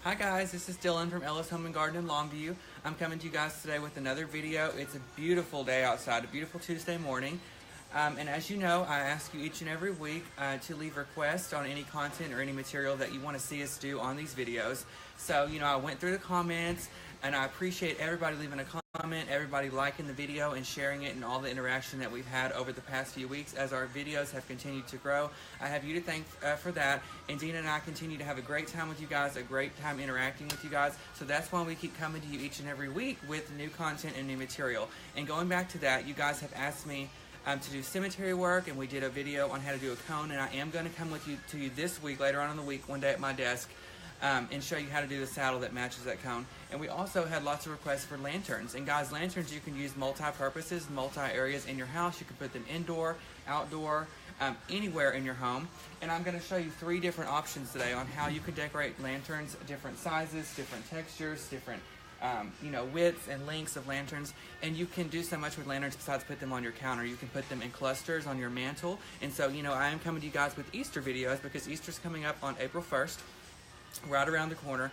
Hi guys, this is Dylan from Ellis Home and Garden in Longview. I'm coming to you guys today with another video. It's a beautiful day outside, a beautiful Tuesday morning. And as you know, I ask you each and every week to leave requests on any content or any material that you want to see us do on these videos. So, I went through the comments and I appreciate everybody leaving a comment, everybody liking the video and sharing it, and all the interaction that we've had over the past few weeks as our videos have continued to grow. I have you to thank for that, and Dina and I continue to have a great time with you guys, a great time interacting with you guys, so that's why we keep coming to you each and every week with new content and new material. And going back to that, you guys have asked me to do cemetery work, and we did a video on how to do a cone, and I am going to come to you this week, later on in the week, one day at my desk, and show you how to do the saddle that matches that cone. And we also had lots of requests for lanterns. And guys, lanterns you can use multi-purposes, multi-areas in your house. You can put them indoor, outdoor, anywhere in your home. And I'm going to show you 3 different options today on how you can decorate lanterns, different sizes, different textures, different widths and lengths of lanterns. And you can do so much with lanterns besides put them on your counter. You can put them in clusters on your mantle. And so, I am coming to you guys with Easter videos because Easter's coming up on April 1st. Right around the corner.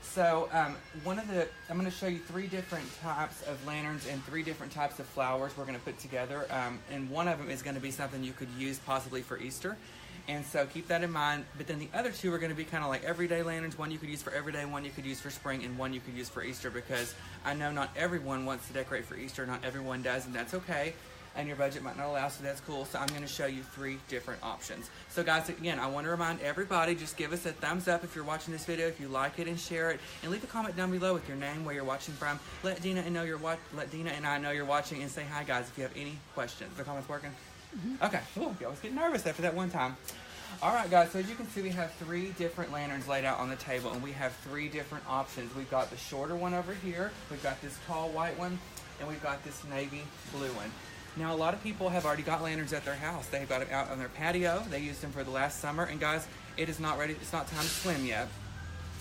So I'm going to show you 3 different types of lanterns and 3 different types of flowers we're going to put together, and one of them is going to be something you could use possibly for Easter, and so keep that in mind. But then the other 2 are going to be kind of like everyday lanterns. One you could use for everyday, one you could use for spring, and one you could use for Easter, because I know not everyone wants to decorate for Easter, not everyone does, and that's okay. And your budget might not allow, so that's cool. So I'm going to show you 3 different options. So guys, again, I want to remind everybody, just give us a thumbs up if you're watching this video, if you like it, and share it, and leave a comment down below with your name, where you're watching from. Let Dina and I know you're watching, and say hi, guys, if you have any questions. The comments working? Mm-hmm. Okay. Ooh, I was getting nervous after that one time. All right, guys. So as you can see, we have 3 different lanterns laid out on the table, and we have 3 different options. We've got the shorter one over here. We've got this tall white one, and we've got this navy blue one. Now, a lot of people have already got lanterns at their house. They've got them out on their patio. They used them for the last summer. And guys, it is not ready. It's not time to swim yet.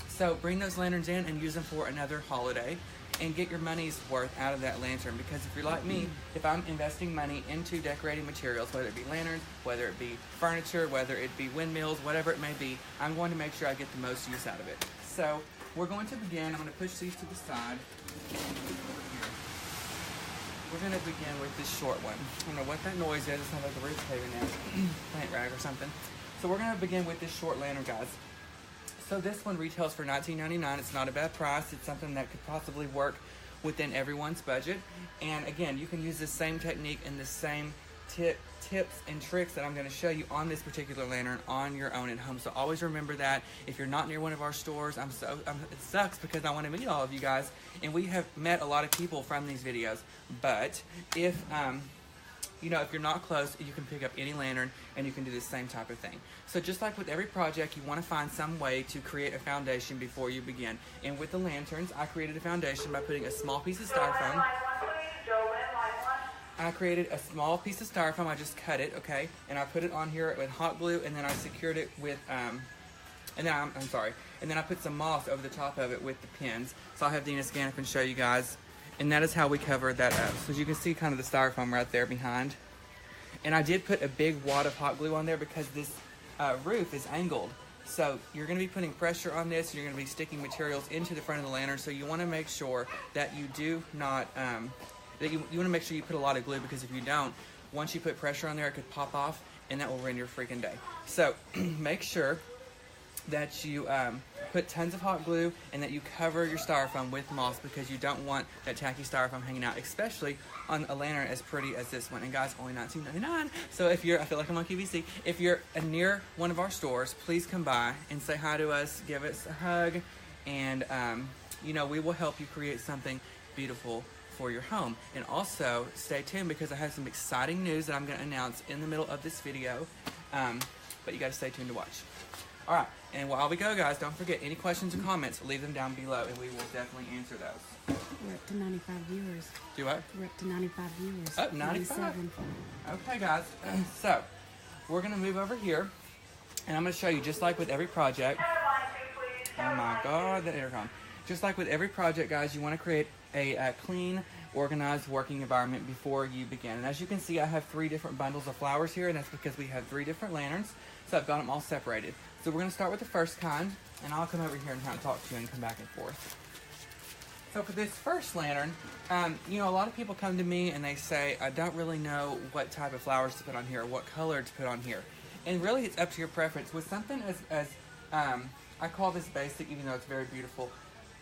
So bring those lanterns in and use them for another holiday and get your money's worth out of that lantern. Because if you're like me, if I'm investing money into decorating materials, whether it be lanterns, whether it be furniture, whether it be windmills, whatever it may be, I'm going to make sure I get the most use out of it. So we're going to begin. I'm going to push these to the side. We're going to begin with this short one. I don't know what that noise is. It sounds like the roof's caving in. Plant rag or something. So we're going to begin with this short lantern, guys. So this one retails for $19.99. It's not a bad price. It's something that could possibly work within everyone's budget. And again, you can use the same technique and the same tips and tricks that I'm going to show you on this particular lantern on your own at home. So always remember that. If you're not near one of our stores, it sucks because I want to meet all of you guys, and we have met a lot of people from these videos. But if if you're not close, you can pick up any lantern and you can do the same type of thing. So just like with every project, you want to find some way to create a foundation before you begin. And with the lanterns, I created a foundation by putting a small piece of styrofoam. I created a small piece of styrofoam. I just cut it, okay, and I put it on here with hot glue, and then I secured it with, and then I put some moss over the top of it with the pins. So I'll have Dina scan up and show you guys, and that is how we covered that up. So as you can see, kind of the styrofoam right there behind. And I did put a big wad of hot glue on there because this roof is angled. So you're going to be putting pressure on this, and you're going to be sticking materials into the front of the lantern. So you want to make sure that you do not. You want to make sure you put a lot of glue, because if you don't, once you put pressure on there, it could pop off, and that will ruin your freaking day. So make sure that you put tons of hot glue and that you cover your styrofoam with moss, because you don't want that tacky styrofoam hanging out, especially on a lantern as pretty as this one. And guys, only $19.99. So if you're, I feel like I'm on QVC. If you're near one of our stores, please come by and say hi to us, give us a hug, and we will help you create something beautiful for your home. And also stay tuned, because I have some exciting news that I'm going to announce in the middle of this video, but you got to stay tuned to watch. All right, and while we go, guys, don't forget, any questions or comments, leave them down below, and we will definitely answer those. We're up to 95 viewers. Do what? We're up to 95 viewers. Up 95? Okay, guys, so we're going to move over here, and I'm going to show you, just like with every project. Oh my God, the intercom. Just like with every project, guys, you want to create a clean, organized working environment before you begin. And as you can see, I have 3 different bundles of flowers here, and that's because we have 3 different lanterns, so I've got them all separated. So we're going to start with the first kind, and I'll come over here and kind of talk to you and come back and forth. So for this first lantern, you know, a lot of people come to me and they say, I don't really know what type of flowers to put on here or what color to put on here. And really it's up to your preference. With something as I call this basic, even though it's very beautiful,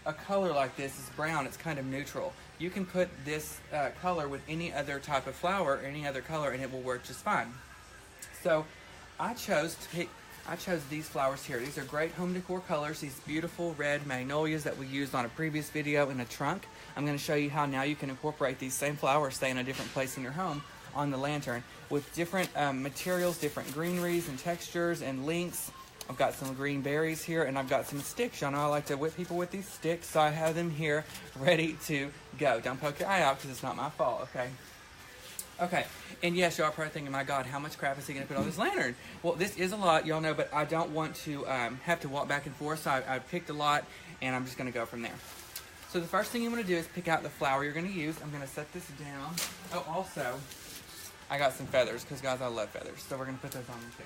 a color like this is brown, it's kind of neutral. You can put this color with any other type of flower or any other color and it will work just fine. So I chose these flowers here. These are great home decor colors, these beautiful red magnolias that we used on a previous video in a trunk. I'm going to show you how now you can incorporate these same flowers, stay in a different place in your home on the lantern with different materials, different greeneries and textures and links. I've got some green berries here and I've got some sticks. Y'all know I like to whip people with these sticks, so I have them here ready to go. Don't poke your eye out because it's not my fault, okay? Okay, and yes, y'all are probably thinking, my God, how much crap is he going to put on this lantern? Well, this is a lot, y'all know, but I don't want to have to walk back and forth, so I picked a lot, and I'm just going to go from there. So the first thing you want to do is pick out the flower you're going to use. I'm going to set this down. Oh, also, I got some feathers, because, guys, I love feathers, so we're going to put those on too.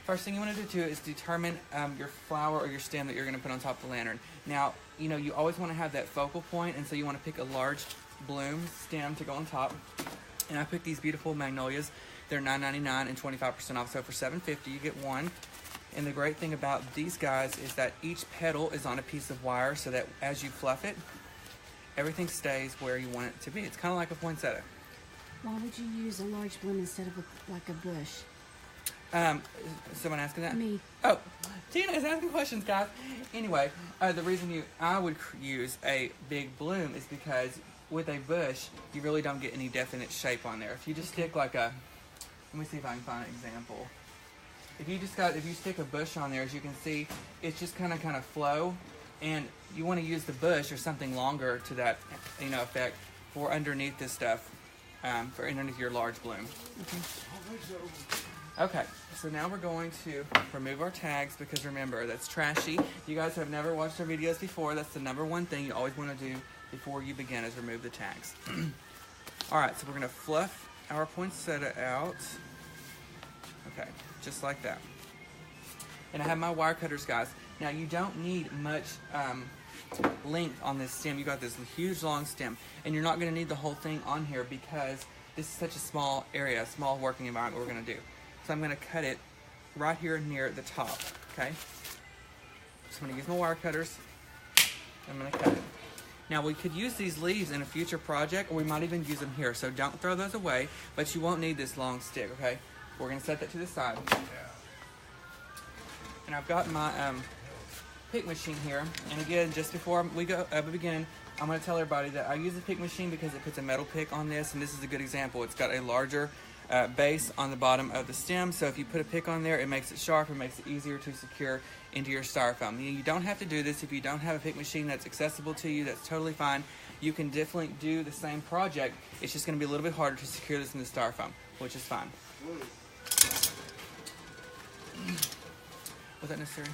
First thing you want to do, too, is determine your flower or your stem that you're going to put on top of the lantern. Now, you know, you always want to have that focal point, and so you want to pick a large bloom stem to go on top. And I picked these beautiful magnolias. They're $9.99 and 25% off, so for $7.50 you get one. And the great thing about these guys is that each petal is on a piece of wire, so that as you fluff it, everything stays where you want it to be. It's kind of like a poinsettia. Why would you use a large bloom instead of like a bush? Someone asking that? Me. Oh, Tina is asking questions, guys. Anyway, the reason I would use a big bloom is because with a bush, you really don't get any definite shape on there. If you just stick like a, let me see if I can find an example. If you stick a bush on there, as you can see, it's just kind of flow, and you want to use the bush or something longer to that, you know, effect for underneath this stuff, for underneath your large bloom. Okay, so now we're going to remove our tags because remember, that's trashy. You guys have never watched our videos before. That's the #1 thing you always want to do before you begin is remove the tags. Alright, so we're going to fluff our poinsettia out. Okay, just like that. And I have my wire cutters, guys. Now you don't need much length on this stem. You got this huge long stem, and you're not going to need the whole thing on here because this is such a small area, small working environment we're going to do. So I'm going to cut it right here near the top, okay? So I'm going to use my wire cutters. I'm going to cut it. Now we could use these leaves in a future project, or we might even use them here. So don't throw those away, but you won't need this long stick, okay? We're going to set that to the side. And I've got my pick machine here. And again, just before we begin, I'm going to tell everybody that I use a pick machine because it puts a metal pick on this, and this is a good example. It's got a larger base on the bottom of the stem, so if you put a pick on there, it makes it sharper, makes it easier to secure into your styrofoam. You don't have to do this if you don't have a pick machine that's accessible to you. That's totally fine. You can definitely do the same project. It's just going to be a little bit harder to secure this in the styrofoam, which is fine. Was that necessary?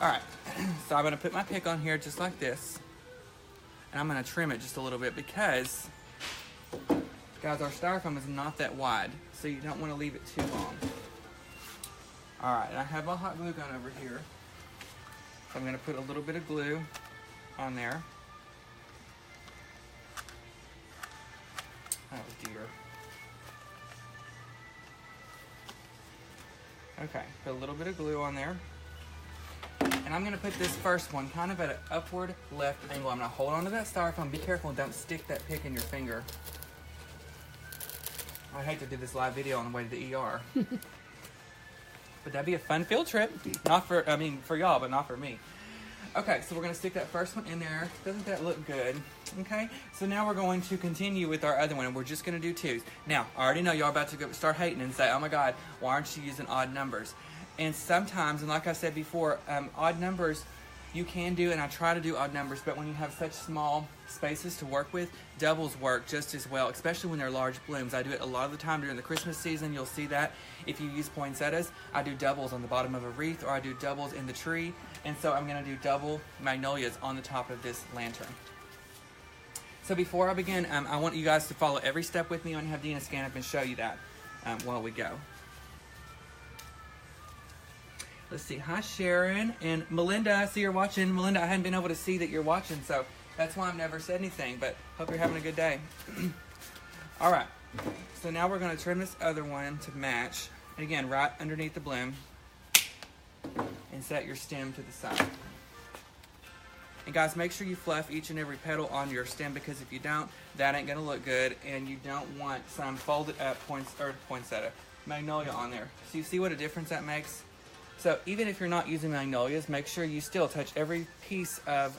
Alright, so I'm going to put my pick on here just like this, and I'm going to trim it just a little bit because, guys, our styrofoam is not that wide, so you don't want to leave it too long. Alright, and I have a hot glue gun over here. So I'm going to put a little bit of glue on there. Oh dear. Okay, put a little bit of glue on there. And I'm going to put this first one kind of at an upward left angle. I'm going to hold on to that styrofoam. Be careful and don't stick that pick in your finger. I hate to do this live video on the way to the ER. But that'd be a fun field trip. Not for, I mean, for y'all, but not for me. Okay, so we're going to stick that first one in there. Doesn't that look good? Okay, so now we're going to continue with our other one, and we're just going to do twos. Now, I already know y'all about to start hating and say, oh my God, why aren't you using odd numbers? And sometimes, and like I said before, odd numbers you can do, and I try to do odd numbers, but when you have such small spaces to work with, doubles work just as well, especially when they're large blooms. I do it a lot of the time during the Christmas season. You'll see that if you use poinsettias. I do doubles on the bottom of a wreath, or I do doubles in the tree, and so I'm going to do double magnolias on the top of this lantern. So before I begin, I want you guys to follow every step with me. I'm going to have Dina scan up and show you that while we go. Let's see. Hi, Sharon and Melinda. I see you're watching. Melinda, I hadn't been able to see that you're watching, so that's why I've never said anything, but hope you're having a good day. All right. So now we're going to trim this other one to match. And again, right underneath the bloom. And set your stem to the side. And guys, make sure you fluff each and every petal on your stem, because if you don't, that ain't going to look good. And you don't want some folded up poinsettia, magnolia on there. So you see what a difference that makes? So even if you're not using magnolias, make sure you still touch every piece of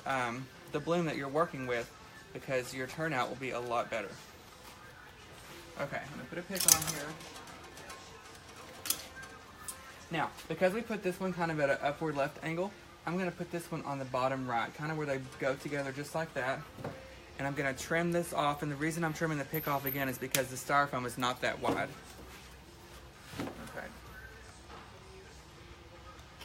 the bloom that you're working with, because your turnout will be a lot better. Okay, I'm going to put a pick on here. Now, because we put this one kind of at an upward left angle, I'm going to put this one on the bottom right, kind of where they go together just like that. And I'm going to trim this off, and the reason I'm trimming the pick off again is because the styrofoam is not that wide. Okay.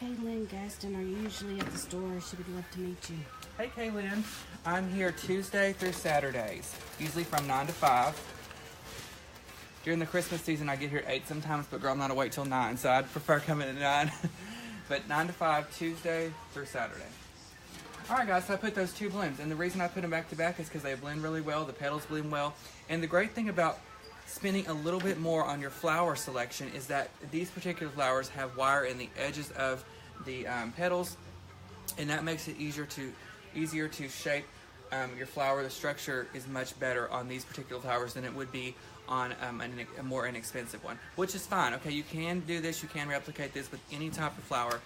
Kaylin Gaston are usually at the store. She would love to meet you. Hey, Kaylin. I'm here Tuesday through Saturdays, usually from 9 to 5. During the Christmas season, I get here at 8 sometimes, but girl, I'm not awake till 9, so I'd prefer coming at 9. But 9 to 5, Tuesday through Saturday. All right, guys, so I put those two blooms, and the reason I put them back to back is because they blend really well, the petals bloom well, and the great thing about spending a little bit more on your flower selection is that these particular flowers have wire in the edges of the petals, and that makes it easier to shape your flower. The structure is much better on these particular flowers than it would be on a more inexpensive one, which is fine. Okay, you can do this, you can replicate this with any type of flower.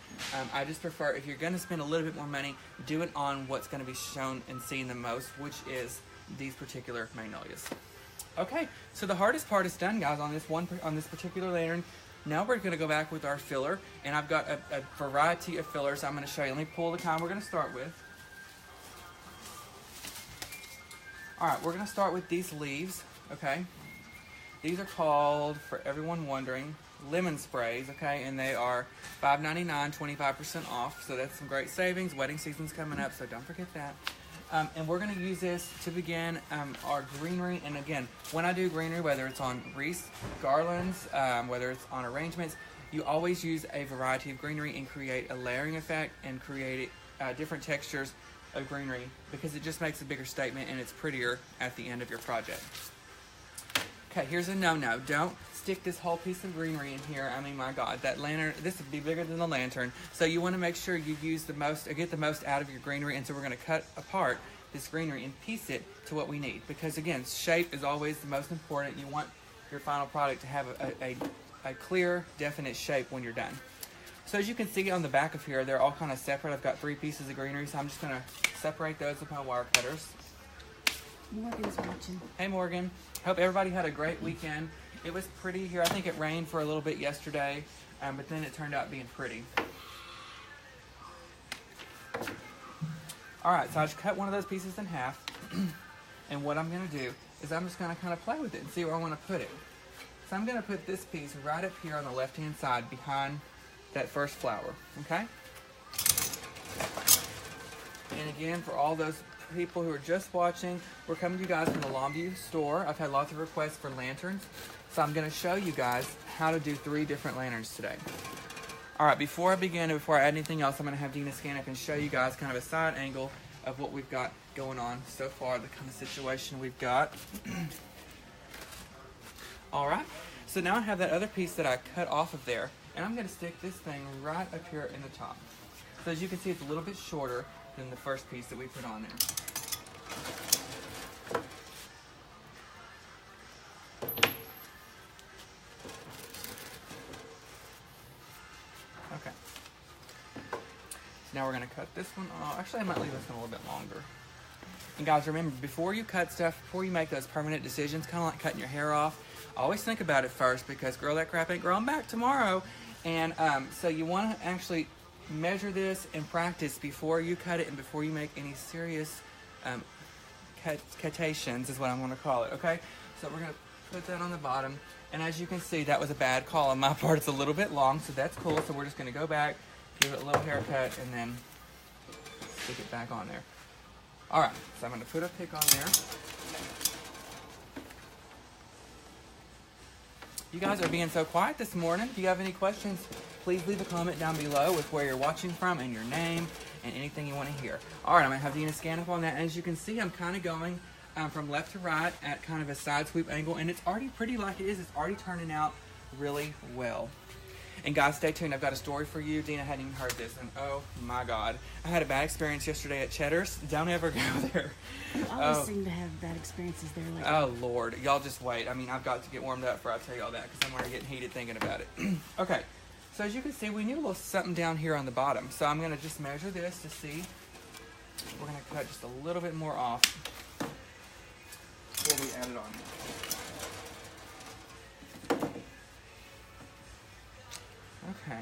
I just prefer, if you're going to spend a little bit more money, do it on what's going to be shown and seen the most, which is these particular magnolias. Okay, so the hardest part is done, guys, on this particular lantern. Now we're going to go back with our filler, and I've got a variety of fillers I'm going to show you. Let me pull the kind we're going to start with. All right, we're going to start with these leaves, okay? These are called, for everyone wondering, lemon sprays, okay? And they are $5.99, 25% off, so that's some great savings. Wedding season's coming up, so don't forget that. And we're going to use this to begin our greenery. And again, when I do greenery, whether it's on wreaths, garlands, whether it's on arrangements, you always use a variety of greenery and create a layering effect and create different textures of greenery, because it just makes a bigger statement and it's prettier at the end of your project. Okay, here's a no-no. Don't stick this whole piece of greenery in here. I mean, my God, that lantern, this would be bigger than the lantern. So you want to make sure you use the most, or get the most out of your greenery. And so we're going to cut apart this greenery and piece it to what we need. Because again, shape is always the most important. You want your final product to have a clear, definite shape when you're done. So as you can see on the back of here, they're all kind of separate. I've got 3 pieces of greenery, so I'm just going to separate those with my wire cutters. Morgan's watching. Hey, Morgan. Hope everybody had a great weekend. It was pretty here. I think it rained for a little bit yesterday, but then it turned out being pretty. All right, so I just cut one of those pieces in half, and what I'm going to do is I'm just going to kind of play with it and see where I want to put it. So I'm going to put this piece right up here on the left-hand side behind that first flower, okay? And again, for all those people who are just watching, we're coming to you guys from the Longview store. I've had lots of requests for lanterns, so I'm going to show you guys how to do 3 different lanterns today. All right, before I begin and before I add anything else, I'm going to have Dina scan up and show you guys kind of a side angle of what we've got going on so far, the kind of situation we've got. All right, so now I have that other piece that I cut off of there, and I'm going to stick this thing right up here in the top. So as you can see, it's a little bit shorter than the first piece that we put on there. Okay. So now we're going to cut this one off. Actually, I might leave this one a little bit longer. And guys, remember, before you cut stuff, before you make those permanent decisions, kind of like cutting your hair off, always think about it first, because girl, that crap ain't growing back tomorrow. And so you want to actually measure this and practice before you cut it and before you make any serious cutations, is what I'm going to call it, okay? So we're going to put that on the bottom, and as you can see, that was a bad call on my part. It's a little bit long, so that's cool. So we're just going to go back, give it a little haircut, and then stick it back on there. All right, so I'm going to put a pick on there. You guys are being so quiet this morning. If you have any questions, please leave a comment down below with where you're watching from and your name and anything you want to hear. All right, I'm going to have Dina scan up on that. As you can see, I'm kind of going from left to right at kind of a side sweep angle, and it's already pretty like it is. It's already turning out really well. And guys, stay tuned. I've got a story for you. Dina hadn't even heard this, and oh my God. I had a bad experience yesterday at Cheddar's. Don't ever go there. You always seem to have bad experiences there lately. Oh, Lord. Y'all just wait. I mean, I've got to get warmed up before I tell y'all that, because I'm already getting heated thinking about it. Okay, so as you can see, we need a little something down here on the bottom. So I'm going to just measure this to see. We're going to cut just a little bit more off before we add it on. Okay.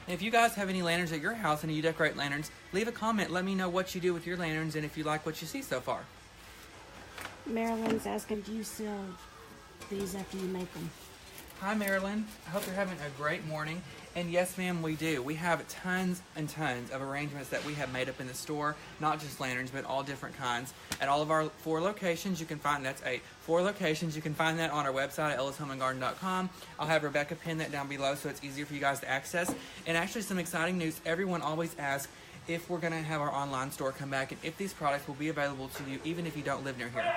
If you guys have any lanterns at your house and you decorate lanterns, leave a comment. Let me know what you do with your lanterns and if you like what you see so far. Marilyn's asking, do you sell these after you make them? Hi, Marilyn. I hope you're having a great morning. And yes, ma'am, we do. We have tons and tons of arrangements that we have made up in the store, not just lanterns, but all different kinds. At all of our 4 locations, you can find, that's 8, 4 locations, you can find that on our website at ellishomeandgarden.com. I'll have Rebecca pin that down below so it's easier for you guys to access. And actually some exciting news, everyone always asks if we're going to have our online store come back and if these products will be available to you even if you don't live near here.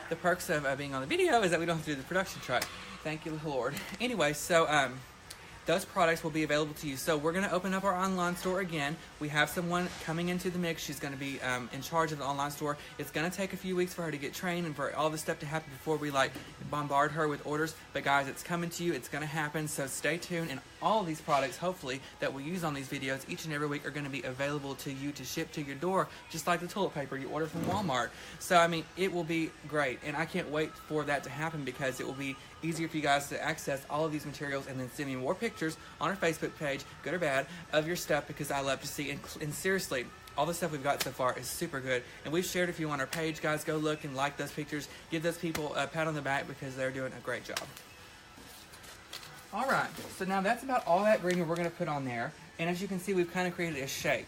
The perks of being on the video is that we don't have to do the production truck. Thank you, Lord. Anyway, so those products will be available to you. So we're going to open up our online store again. We have someone coming into the mix. She's going to be in charge of the online store. It's going to take a few weeks for her to get trained and for all this stuff to happen before we like bombard her with orders. But guys, it's coming to you. It's going to happen. So stay tuned. And all of these products, hopefully, that we use on these videos each and every week are going to be available to you to ship to your door, just like the toilet paper you order from Walmart. So, I mean, it will be great. And I can't wait for that to happen because it will be easier for you guys to access all of these materials and then send me more pictures on our Facebook page, good or bad, of your stuff because I love to see. And seriously, all the stuff we've got so far is super good. And we've shared a few on our page. Guys, go look and like those pictures. Give those people a pat on the back because they're doing a great job. All right, so now that's about all that green we're going to put on there. And as you can see, we've kind of created a shape.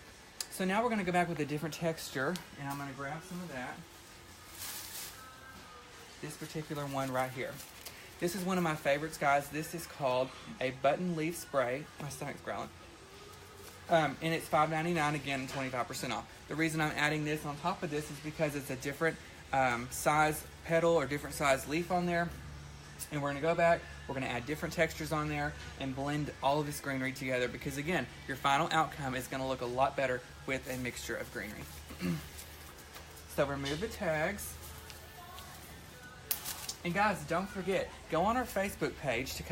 So now we're going to go back with a different texture. And I'm going to grab some of that. This particular one right here. This is one of my favorites, guys. This is called a button leaf spray. My stomach's growling. And it's $5.99 again, and 25% off. The reason I'm adding this on top of this is because it's a different size petal or different size leaf on there. And we're going to go back, we're going to add different textures on there and blend all of this greenery together because, again, your final outcome is going to look a lot better with a mixture of greenery. So remove the tags. And guys, don't forget, go on our Facebook page to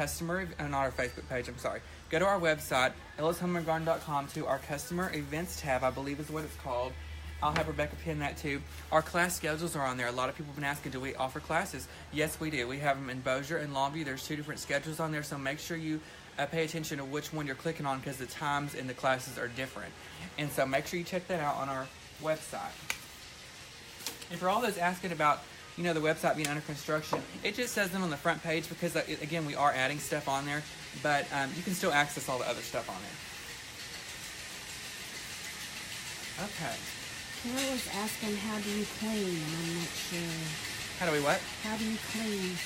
not our Facebook page, I'm sorry. Go to our website, ellishomeandgarden.com, to our customer events tab, I believe is what it's called. I'll have Rebecca pin that too. Our class schedules are on there. A lot of people have been asking, do we offer classes? Yes, we do. We have them in Bossier and Longview. There's 2 different schedules on there, so make sure you pay attention to which one you're clicking on because the times and the classes are different. And so make sure you check that out on our website. And for all those asking about, you know, the website being under construction, it just says them on the front page because, again, we are adding stuff on there, but you can still access all the other stuff on there. Okay. Carol was asking, how do you clean? I'm not sure. How do we what? How do you clean?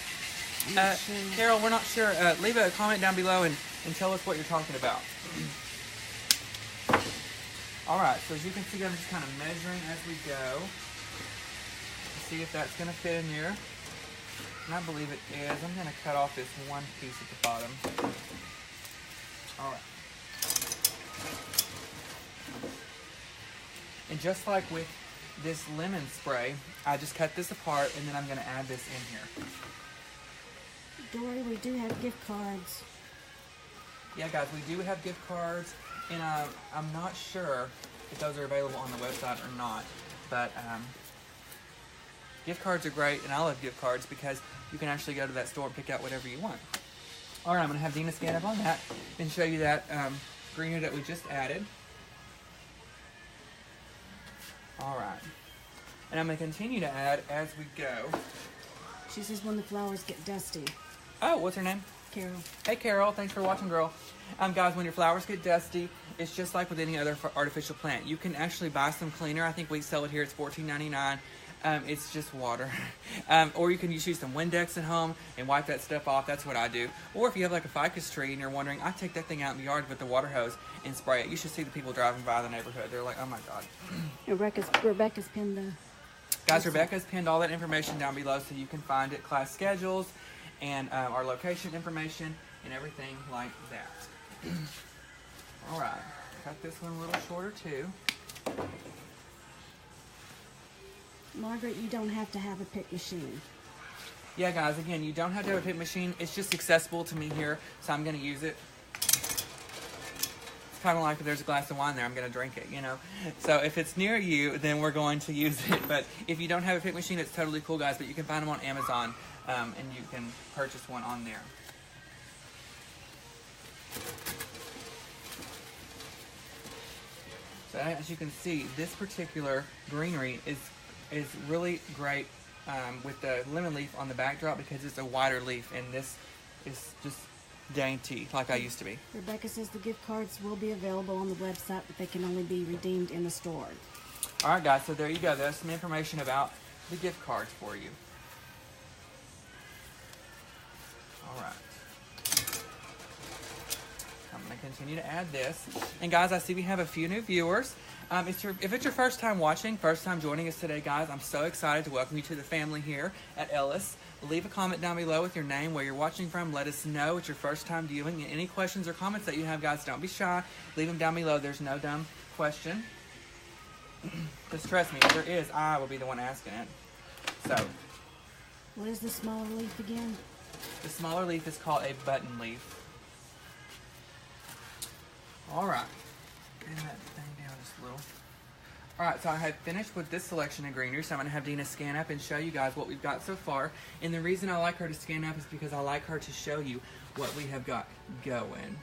I'm not sure. Carol, we're not sure. Leave a comment down below and tell us what you're talking about. All right, so as you can see, I'm just kind of measuring as we go. See if that's going to fit in there. And I believe it is. I'm going to cut off this one piece at the bottom. All right. And just like with this lemon spray, I just cut this apart and then I'm going to add this in here. Dory, we do have gift cards. Yeah, guys, we do have gift cards. And I'm not sure if those are available on the website or not. But gift cards are great, and I love gift cards because you can actually go to that store and pick out whatever you want. All right, I'm going to have Dina scan up on that and show you that greenery that we just added. All right. And I'm going to continue to add as we go. She says when the flowers get dusty. Oh, what's her name? Carol. Hey, Carol. Thanks for watching, girl. Guys, when your flowers get dusty, it's just like with any other artificial plant. You can actually buy some cleaner. I think we sell it here. It's $14.99. It's just water. Or you can use some Windex at home and wipe that stuff off. That's what I do. Or if you have like a ficus tree and you're wondering, I take that thing out in the yard with the water hose and spray it. You should see the people driving by the neighborhood. They're like, oh my God. Rebecca's pinned the... Guys, Rebecca's pinned all that information down below so you can find it, class schedules, and our location information, and everything like that. All right, cut this one a little shorter too. Margaret, you don't have to have a pick machine. Yeah, guys, again, you don't have to have a pick machine. It's just accessible to me here, so I'm going to use it. It's kind of like if there's a glass of wine there, I'm going to drink it, you know. So if it's near you, then we're going to use it. But if you don't have a pick machine, it's totally cool, guys. But you can find them on Amazon, and you can purchase one on there. So as you can see, this particular greenery is really great with the lemon leaf on the backdrop because it's a wider leaf, and this is just dainty like I used to be. Rebecca says the gift cards will be available on the website, but they can only be redeemed in the store. All right, guys, so there you go. There's some information about the gift cards for you. All right. I'm going to continue to add this. And guys, I see we have a few new viewers. If it's your first time watching, first time joining us today, guys, I'm so excited to welcome you to the family here at Ellis. Leave a comment down below with your name, where you're watching from. Let us know it's your first time viewing. And any questions or comments that you have, guys, don't be shy. Leave them down below. There's no dumb question. Just trust me, if there is, I will be the one asking it. So, what is the smaller leaf again? The smaller leaf is called a button leaf. All right. Bring that thing down just a little. All right, so I have finished with this selection of greenery, so I'm going to have Dina scan up and show you guys what we've got so far. And the reason I like her to scan up is because I like her to show you what we have got going.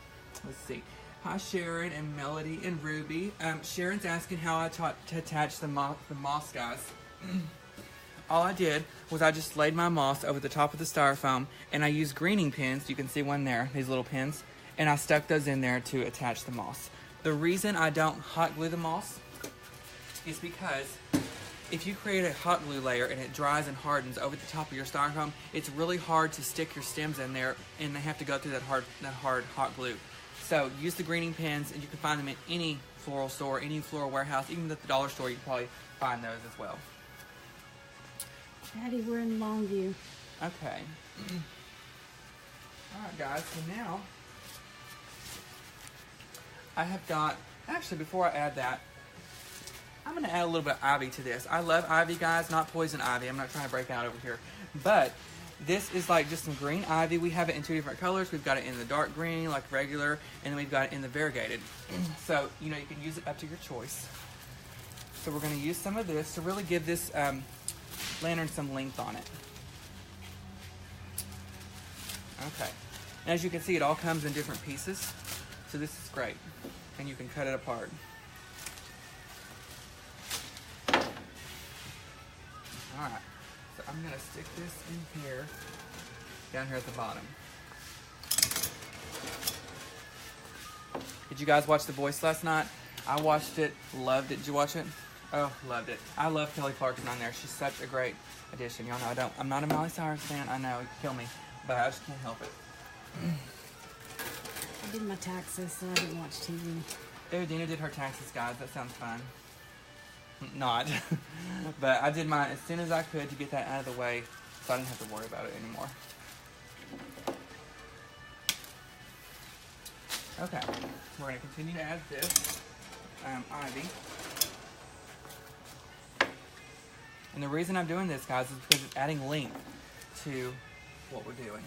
Let's see. Hi, Sharon and Melody and Ruby. Sharon's asking how I taught to attach the moss, guys. All I did was I just laid my moss over the top of the styrofoam, and I used greening pins. You can see one there, these little pins, and I stuck those in there to attach the moss. The reason I don't hot glue the moss is because if you create a hot glue layer and it dries and hardens over the top of your styrofoam, it's really hard to stick your stems in there, and they have to go through that hard hot glue. So use the greening pins, and you can find them in any floral store, any floral warehouse, even at the dollar store. You can probably find those as well. Patty, we're in Longview. Okay. All right, guys. So now I have got. Actually, before I add that, I'm going to add a little bit of ivy to this. I love ivy, guys, not poison ivy. I'm not trying to break out over here. But this is like just some green ivy. We have it in two different colors. We've got it in the dark green, like regular, and then we've got it in the variegated. So, you know, you can use it up to your choice. So we're going to use some of this to really give this lantern some length on it. Okay. And as you can see, it all comes in different pieces. So this is great. And you can cut it apart. Alright, so I'm going to stick this in here, down here at the bottom. Did you guys watch The Voice last night? I watched it, loved it. Did you watch it? Oh, loved it. I love Kelly Clarkson on there. She's such a great addition. Y'all know I'm not a Miley Cyrus fan. I know, it'd kill me, but I just can't help it. I did my taxes, so I didn't watch TV. Dude, Dina did her taxes, guys. That sounds fun. Not. But I did mine as soon as I could to get that out of the way so I didn't have to worry about it anymore. Okay. We're going to continue to add this ivy. And the reason I'm doing this, guys, is because it's adding length to what we're doing.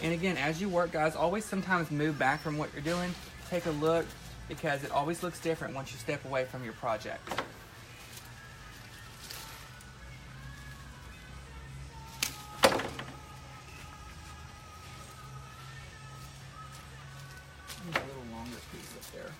And again, as you work, guys, always sometimes move back from what you're doing. Take a look, because it always looks different once you step away from your project. A little longer piece up there.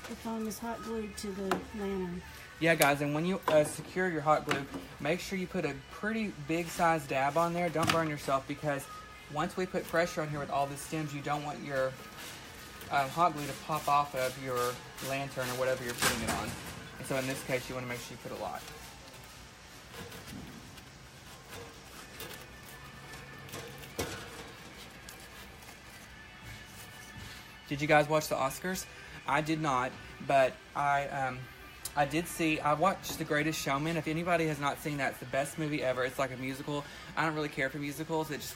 The foam is hot glued to the lantern. Yeah, guys, and when you secure your hot glue, make sure you put a pretty big size dab on there. Don't burn yourself, because once we put pressure on here with all the stems, you don't want your hot glue to pop off of your lantern or whatever you're putting it on. And so in this case, you want to make sure you put a lot. Did you guys watch the Oscars? I did not, but I did see, I watched The Greatest Showman. If anybody has not seen that, it's the best movie ever. It's like a musical. I don't really care for musicals. It just,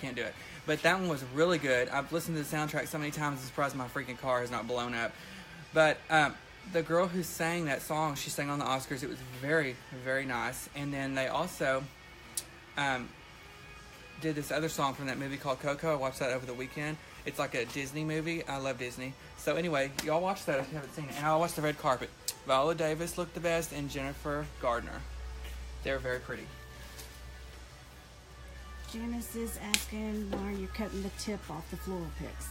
can't do it. But that one was really good. I've listened to the soundtrack so many times, I'm surprised my freaking car has not blown up. But the girl who sang that song, she sang on the Oscars. It was very, very nice. And then they also did this other song from that movie called Coco. I watched that over the weekend. It's like a Disney movie. I love Disney. So anyway, y'all watch that if you haven't seen it. And I watched the red carpet. Viola Davis looked the best, and Jennifer Gardner. They're very pretty. Janice is asking why you're cutting the tip off the floral picks.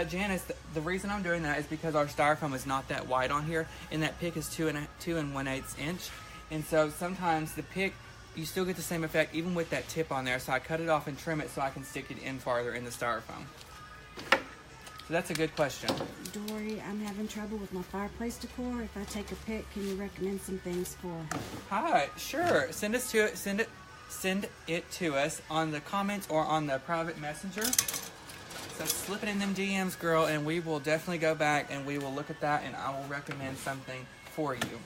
Janice, the reason I'm doing that is because our styrofoam is not that wide on here, and that pick is 2 1/8 inch. And so sometimes the pick, you still get the same effect even with that tip on there. So I cut it off and trim it so I can stick it in farther in the styrofoam. So that's a good question. Dory, I'm having trouble with my fireplace decor. If I take a pic, can you recommend some things for? Hi, sure. Send it to us on the comments or on the private messenger. So slip it in them DMs, girl, and we will definitely go back and we will look at that and I will recommend something for you.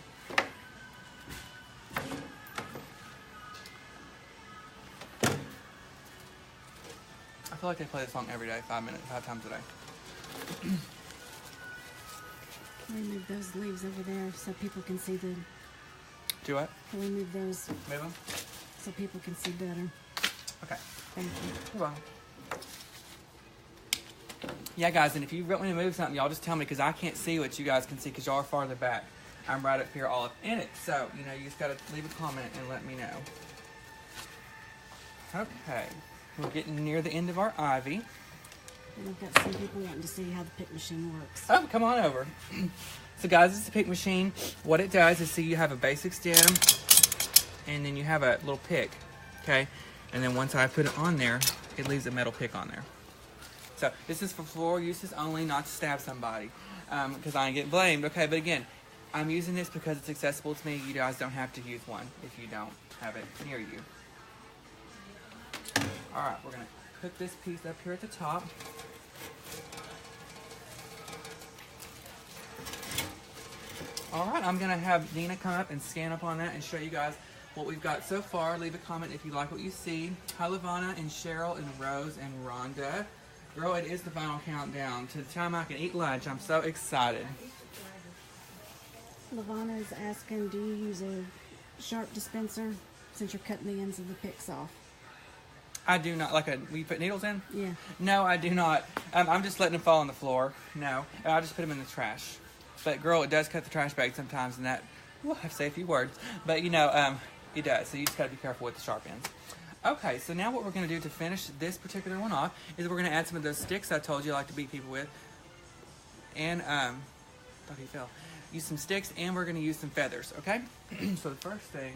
I feel like they play this song every day, 5 times a day. Can we move those leaves over there so people can see the... Do what? Can we move those? Move them? So people can see better. Okay. Thank you. You're welcome. Yeah, guys, and if you want me to move something, y'all just tell me because I can't see what you guys can see because y'all are farther back. I'm right up here all up in it. So, you just got to leave a comment and let me know. Okay. We're getting near the end of our ivy. And I've got some people wanting to see how the pick machine works. Oh, come on over. So, guys, it's a pick machine. What it does is, see, you have a basic stem, and then you have a little pick, okay? And then once I put it on there, it leaves a metal pick on there. So, this is for floor uses only, not to stab somebody, because I ain't getting blamed, okay? But again, I'm using this because it's accessible to me. You guys don't have to use one if you don't have it near you. All right, we're going to put this piece up here at the top. All right, I'm going to have Nina come up and scan up on that and show you guys what we've got so far. Leave a comment if you like what you see. Hi, Lavana and Cheryl and Rose and Rhonda. Girl, it is the final countdown to the time I can eat lunch. I'm so excited. Lavana is asking, do you use a sharp dispenser since you're cutting the ends of the picks off? I do not. You put needles in? Yeah. No, I do not. I'm just letting them fall on the floor. No. I'll just put them in the trash. But, girl, it does cut the trash bag sometimes, and that, well, I have to say a few words. But, it does. So you just got to be careful with the sharp ends. Okay, so now what we're going to do to finish this particular one off is we're going to add some of those sticks I told you I like to beat people with. And, thought he fell. Use some sticks, and we're going to use some feathers, okay? So the first thing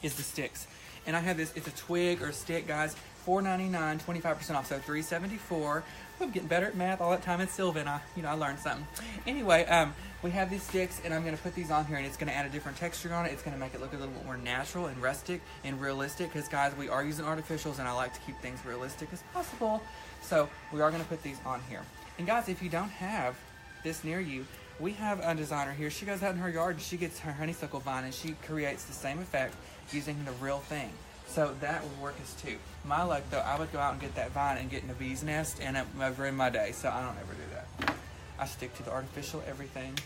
is the sticks. And I have this, it's a twig or stick, guys, $4.99, 25% off, so $3.74. I'm getting better at math all that time in Sylvan. I learned something. Anyway, we have these sticks, and I'm going to put these on here, and it's going to add a different texture on it. It's going to make it look a little bit more natural and rustic and realistic, because, guys, we are using artificials, and I like to keep things realistic as possible. So we are going to put these on here. And, guys, if you don't have this near you, we have a designer here. She goes out in her yard, and she gets her honeysuckle vine, and she creates the same effect using the real thing. So that would work as too. My luck, though, I would go out and get that vine and get in a bee's nest, and it would ruin my day, so I don't ever do that. I stick to the artificial everything.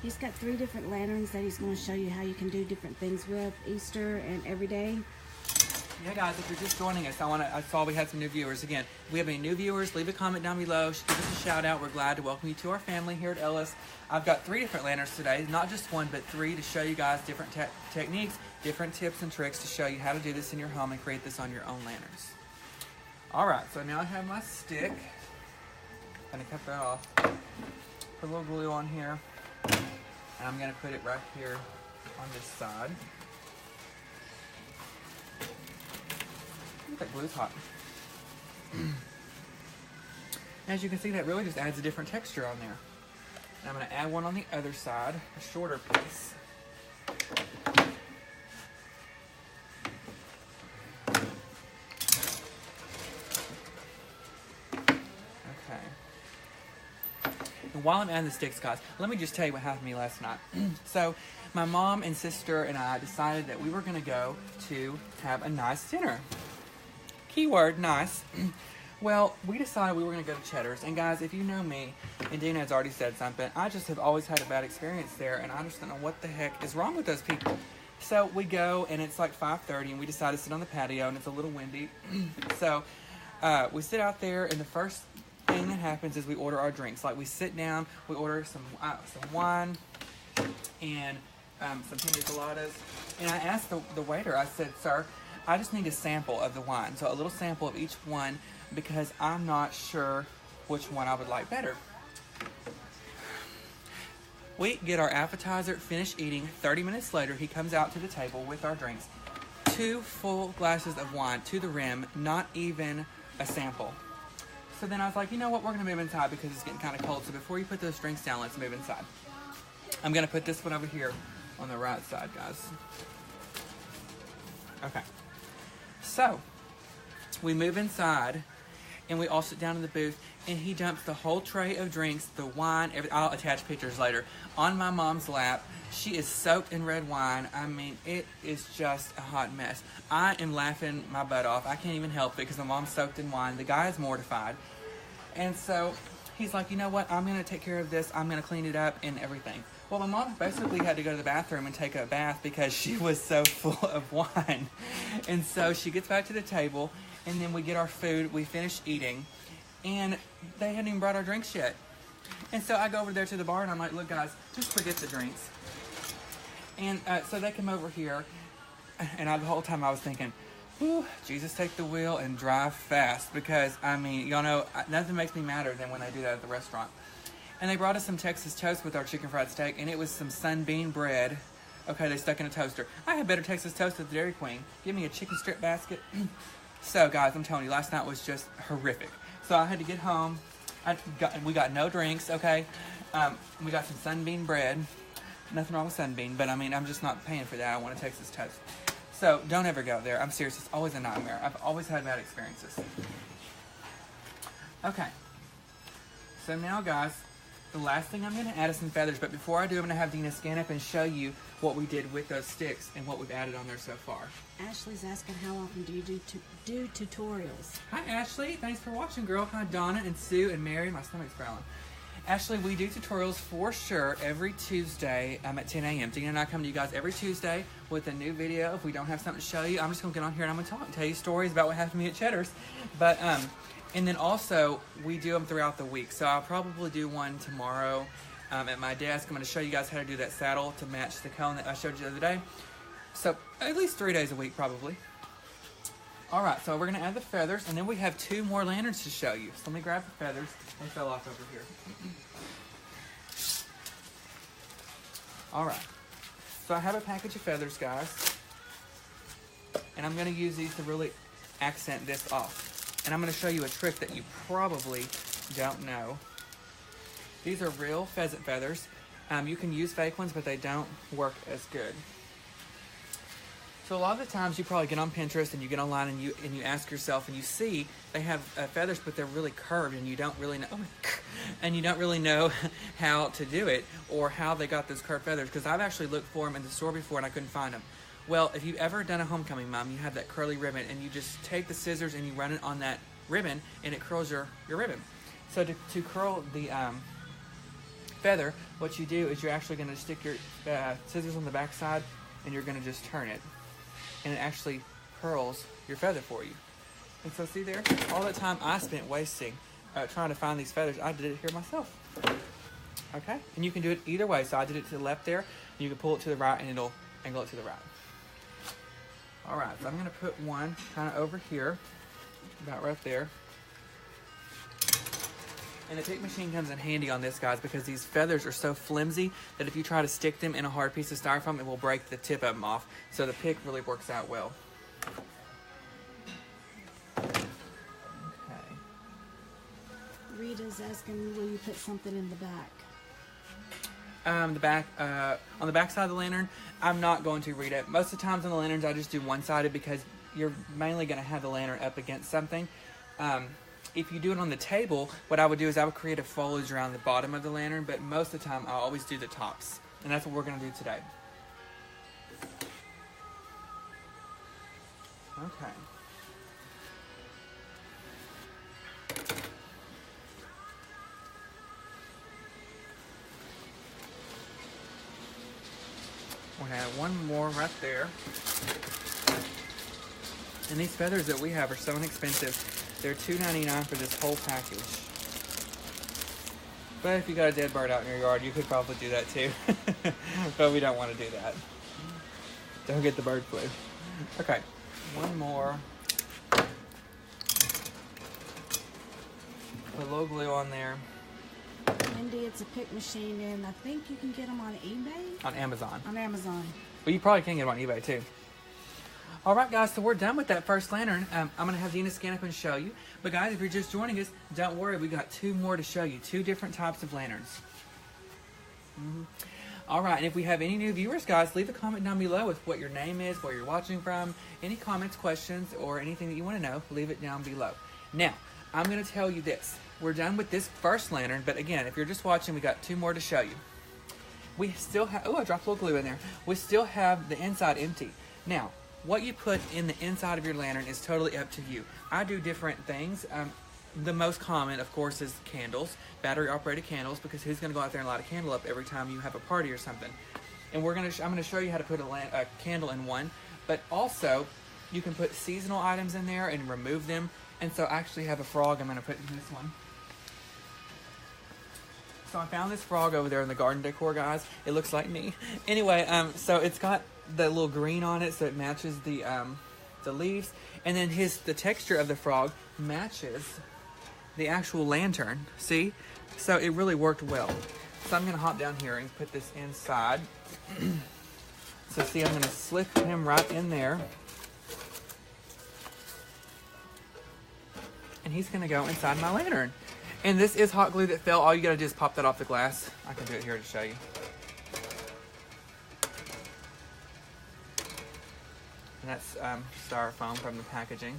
He's got 3 different lanterns that he's going to show you how you can do different things with, Easter and every day. Yeah, guys, if you're just joining us, I saw we had some new viewers. Again, if we have any new viewers, leave a comment down below. Give us a shout out. We're glad to welcome you to our family here at Ellis. I've got 3 different lanterns today, not just 1, but 3 to show you guys different techniques, different tips and tricks to show you how to do this in your home and create this on your own lanterns. All right, so now I have my stick. I'm going to cut that off. Put a little glue on here, and I'm going to put it right here on this side. That glue's hot. As you can see, that really just adds a different texture on there. And I'm going to add one on the other side, a shorter piece. Okay. And while I'm adding the sticks, guys, let me just tell you what happened to me last night. So, my mom and sister and I decided that we were going to go to have a nice dinner. Keyword, nice. Well, we decided we were going to go to Cheddar's. And guys, if you know me, and Dina has already said something, I just have always had a bad experience there, and I just don't know what the heck is wrong with those people. So we go, and it's like 5:30, and we decide to sit on the patio, and it's a little windy. So we sit out there, and the first thing that happens is we order our drinks. Like, we sit down, we order some wine, and some pina coladas. And I asked the waiter, I said, "Sir, I just need a sample of the wine." So a little sample of each one, because I'm not sure which one I would like better. We get our appetizer, finish eating. 30 minutes later, he comes out to the table with our drinks. 2 full glasses of wine to the rim, not even a sample. So then I was like, you know what, we're going to move inside because it's getting kind of cold. So before you put those drinks down, let's move inside. I'm going to put this one over here on the right side, guys. Okay. So, we move inside, and we all sit down in the booth, and he dumps the whole tray of drinks, the wine, I'll attach pictures later, on my mom's lap. She is soaked in red wine. I mean, it is just a hot mess. I am laughing my butt off. I can't even help it because my mom's soaked in wine. The guy is mortified. And so, he's like, you know what, I'm going to take care of this. I'm going to clean it up and everything. Well, my mom basically had to go to the bathroom and take a bath because she was so full of wine. And so she gets back to the table, and then we get our food. We finish eating, and they hadn't even brought our drinks yet. And so I go over there to the bar, and I'm like, look, guys, just forget the drinks. And so they come over here, and the whole time I was thinking, whew, Jesus, take the wheel and drive fast, because, I mean, y'all know, nothing makes me madder than when they do that at the restaurant. And they brought us some Texas toast with our chicken fried steak, and it was some sunbeam bread. Okay, they stuck in a toaster. I had better Texas toast at the Dairy Queen. Give me a chicken strip basket. So, guys, I'm telling you, last night was just horrific. So I had to get home. We got no drinks, okay? We got some sunbeam bread. Nothing wrong with sunbeam, but, I mean, I'm just not paying for that. I want a Texas toast. So, don't ever go there. I'm serious. It's always a nightmare. I've always had bad experiences. Okay. So now, guys, the last thing I'm going to add is some feathers, but before I do, I'm going to have Dina scan up and show you what we did with those sticks and what we've added on there so far. Ashley's asking, how often do you do tutorials? Hi, Ashley. Thanks for watching, girl. Hi, Donna and Sue and Mary. My stomach's growling. Ashley, we do tutorials for sure every Tuesday at 10 a.m. Dina and I come to you guys every Tuesday with a new video. If we don't have something to show you, I'm just going to get on here and I'm going to talk and tell you stories about what happened to me at Cheddar's. But, and then also, we do them throughout the week. So I'll probably do one tomorrow at my desk. I'm going to show you guys how to do that saddle to match the cone that I showed you the other day. So at least 3 days a week, probably. All right, so we're going to add the feathers, and then we have 2 more lanterns to show you. So let me grab the feathers. They fell off over here. All right. So I have a package of feathers, guys. And I'm going to use these to really accent this off. And I'm going to show you a trick that you probably don't know. These are real pheasant feathers. You can use fake ones, but they don't work as good. So a lot of the times you probably get on Pinterest and you get online and you ask yourself and you see they have feathers, but they're really curved and you don't really know how to do it or how they got those curved feathers, because I've actually looked for them in the store before and I couldn't find them. Well, if you've ever done a homecoming, Mom, you have that curly ribbon and you just take the scissors and you run it on that ribbon and it curls your ribbon. So to curl the feather, what you do is you're actually going to stick your scissors on the back side and you're going to just turn it. And it actually curls your feather for you. And so see there, all that time I spent wasting trying to find these feathers, I did it here myself. Okay, and you can do it either way. So I did it to the left there, and you can pull it to the right and it'll angle it to the right. All right, so I'm gonna put one kind of over here, about right there. And the pick machine comes in handy on this, guys, because these feathers are so flimsy that if you try to stick them in a hard piece of styrofoam, it will break the tip of them off. So the pick really works out well. Okay. Rita's asking, will you put something in the back? On the back side of the lantern, I'm not going to read it. Most of the times on the lanterns, I just do one-sided because you're mainly going to have the lantern up against something. If you do it on the table, what I would do is I would create a foliage around the bottom of the lantern, but most of the time, I always do the tops. And that's what we're going to do today. Okay. We're going to add one more right there. And these feathers that we have are so inexpensive. They're $2.99 for this whole package. But if you got a dead bird out in your yard, you could probably do that too. But we don't want to do that. Don't get the bird flu. Okay, one more. Put a little glue on there. Mindy, it's a pick machine, and I think you can get them on eBay? On Amazon. On Amazon. Well, you probably can get them on eBay too. All right, guys, so we're done with that first lantern. I'm going to have Dina scan up and show you. But, guys, if you're just joining us, don't worry. We got 2 more to show you. 2 different types of lanterns. All right, and if we have any new viewers, guys, leave a comment down below with what your name is, where you're watching from, any comments, questions, or anything that you want to know. Leave it down below. Now, I'm going to tell you this. We're done with this first lantern, but, again, if you're just watching, we got 2 more to show you. We still have... Oh, I dropped a little glue in there. We still have the inside empty. Now... what you put in the inside of your lantern is totally up to you. I do different things. The most common, of course, is candles, battery-operated candles, because who's going to go out there and light a candle up every time you have a party or something? And I'm going to show you how to put a candle in one. But also, you can put seasonal items in there and remove them. And so I actually have a frog I'm going to put in this one. So I found this frog over there in the garden decor, guys. It looks like me. Anyway, so it's got the little green on it, so it matches the leaves, and then the texture of the frog matches the actual lantern. See, so it really worked well. So I'm gonna hop down here and put this inside. So see, I'm gonna slip him right in there, and he's gonna go inside my lantern. And this is hot glue that fell. All you gotta do is pop that off the glass. I can do it here to show you. And that's styrofoam from the packaging.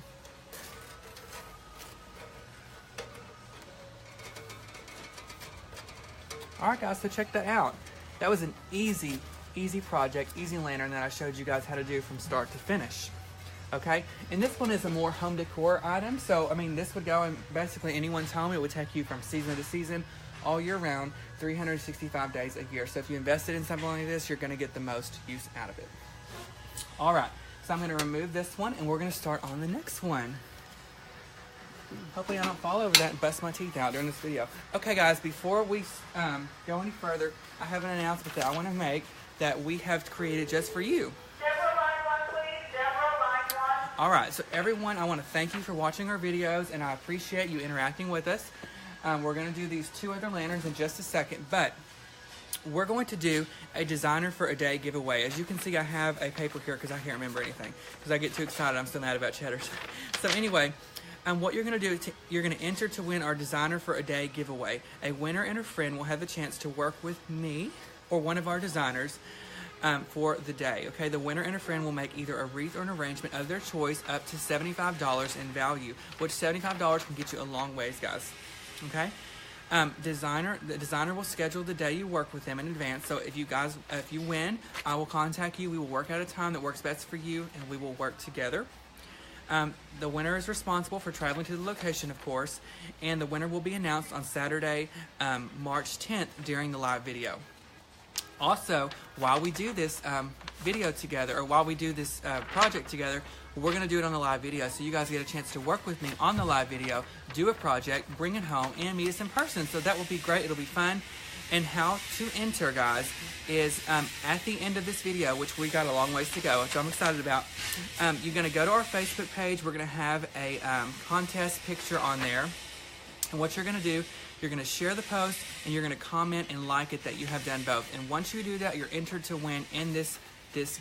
Alright, guys, so check that out. That was an easy project, easy lantern that I showed you guys how to do from start to finish. Okay, and this one is a more home decor item. So, I mean, this would go in basically anyone's home. It would take you from season to season, all year round, 365 days a year. So if you invested in something like this, you're going to get the most use out of it. All right, so I'm going to remove this one, and we're going to start on the next one. Hopefully I don't fall over that and bust my teeth out during this video. Okay, guys, before we go any further, I have an announcement that I want to make that we have created just for you. Alright, so everyone, I want to thank you for watching our videos, and I appreciate you interacting with us. We're going to do these 2 other lanterns in just a second, but we're going to do a designer for a day giveaway. As you can see, I have a paper here because I can't remember anything because I get too excited. I'm so mad about cheddars. So anyway, what you're going to do, you're going to enter to win our designer for a day giveaway. A winner and a friend will have the chance to work with me or one of our designers for the day. Okay, the winner and a friend will make either a wreath or an arrangement of their choice up to $75 in value, which $75 can get you a long ways, guys. Okay, the designer will schedule the day you work with them in advance. So if you win, I will contact you. We will work out a time that works best for you, and we will work together. The winner is responsible for traveling to the location, of course, and the winner will be announced on Saturday, March 10th during the live video. Also, while we do this video together, or while we do this project together, we're going to do it on the live video, so you guys get a chance to work with me on the live video, do a project, bring it home, and meet us in person. So that will be great. It'll be fun. And how to enter, guys, is at the end of this video, which we got a long ways to go, which I'm excited about. You're going to go to our Facebook page. We're going to have a contest picture on there. And what you're going to do, you're going to share the post, and you're going to comment and like it that you have done both. And once you do that, you're entered to win in this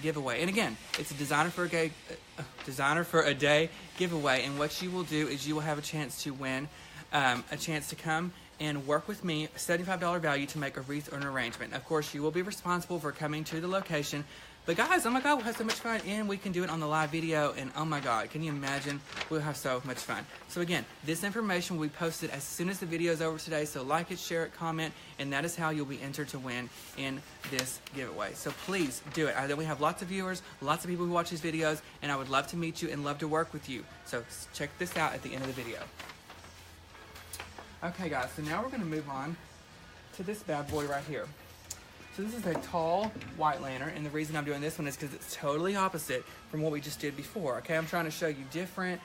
giveaway. And again, it's a designer for a day giveaway. And what you will do is you will have a chance to win a chance to come and work with me, $75 value to make a wreath or an arrangement. Of course, you will be responsible for coming to the location. But guys, oh my God, we'll have so much fun, and we can do it on the live video, and oh my God, can you imagine? We'll have so much fun. So again, this information will be posted as soon as the video is over today, so like it, share it, comment, and that is how you'll be entered to win in this giveaway. So please do it. I know we have lots of viewers, lots of people who watch these videos, and I would love to meet you and love to work with you. So check this out at the end of the video. Okay guys, so now we're gonna move on to this bad boy right here. So this is a tall white lantern, and the reason I'm doing this one is because it's totally opposite from what we just did before. Okay, I'm trying to show you different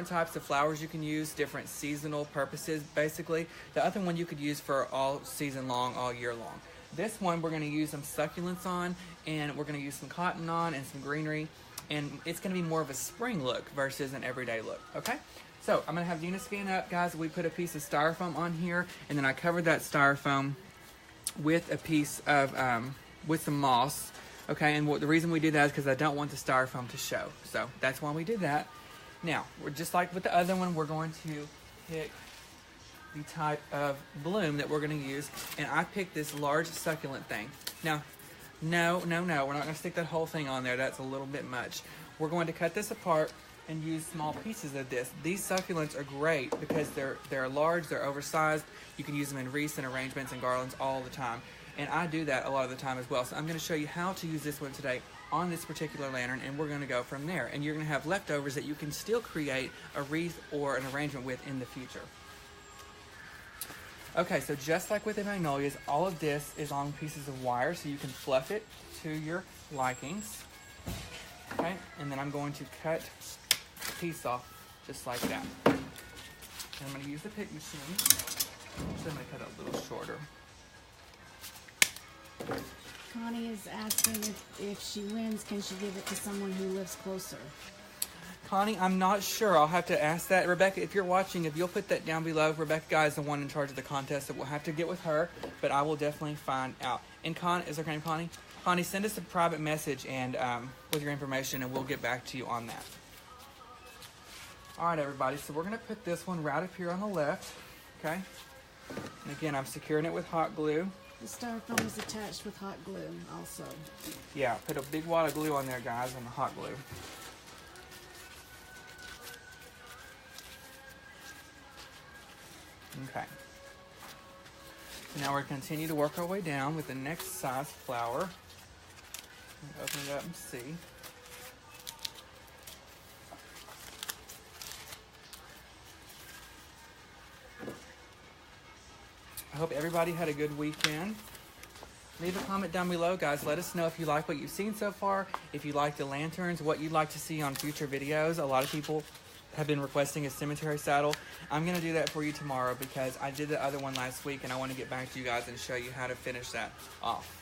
types of flowers you can use, different seasonal purposes, basically. The other one you could use for all season long, all year long. This one we're going to use some succulents on, and we're going to use some cotton on and some greenery, and it's going to be more of a spring look versus an everyday look, okay? So I'm going to have Dina scan up, guys. We put a piece of styrofoam on here, and then I covered that styrofoam with a piece of, with some moss, okay? And the reason we did that is because I don't want the styrofoam to show. So that's why we did that. Now, we're just like with the other one, we're going to pick the type of bloom that we're going to use. And I picked this large succulent thing. Now, no, we're not going to stick that whole thing on there. That's a little bit much. We're going to cut this apart and use small pieces of this. These succulents are great because they're large, they're oversized. You can use them in wreaths and arrangements and garlands all the time. And I do that a lot of the time as well. So I'm going to show you how to use this one today on this particular lantern, and we're going to go from there. And you're going to have leftovers that you can still create a wreath or an arrangement with in the future. Okay, so just like with the magnolias, all of this is on pieces of wire, so you can fluff it to your likings. Okay, and then I'm going to cut a piece off just like that. And I'm going to use the pick machine. So I'm going to cut it a little shorter. Connie is asking if she wins, can she give it to someone who lives closer? Connie, I'm not sure. I'll have to ask that. Rebecca, if you're watching, if you'll put that down below. Rebecca Guy is the one in charge of the contest, so we'll have to get with her, but I will definitely find out. And is her name Connie? Connie, send us a private message and with your information, and we'll get back to you on that. All right, everybody, so we're going to put this one right up here on the left, okay? And again, I'm securing it with hot glue. The styrofoam is attached with hot glue also. Yeah, put a big wad of glue on there, guys, on the hot glue. Okay. So now we're going to continue to work our way down with the next size flower. Open it up and see. I hope everybody had a good weekend. Leave a comment down below, guys. Let us know if you like what you've seen so far, if you like the lanterns, what you'd like to see on future videos. A lot of people have been requesting a cemetery saddle. I'm going to do that for you tomorrow because I did the other one last week, and I want to get back to you guys and show you how to finish that off.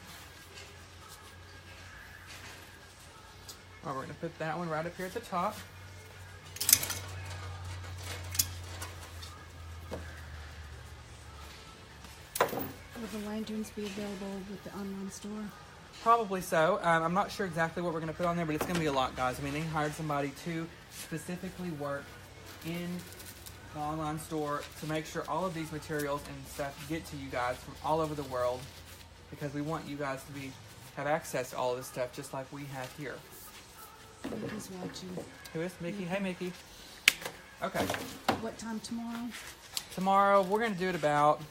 All right, we're going to put that one right up here at the top. Will the lanterns be available with the online store? Probably so. I'm not sure exactly what we're going to put on there, but it's going to be a lot, guys. I mean, they hired somebody to specifically work in the online store to make sure all of these materials and stuff get to you guys from all over the world, because we want you guys to have access to all of this stuff just like we have here. Mickey's watching. Who is Mickey? Hey, Mickey. Okay. What time tomorrow? Tomorrow, we're going to do it about,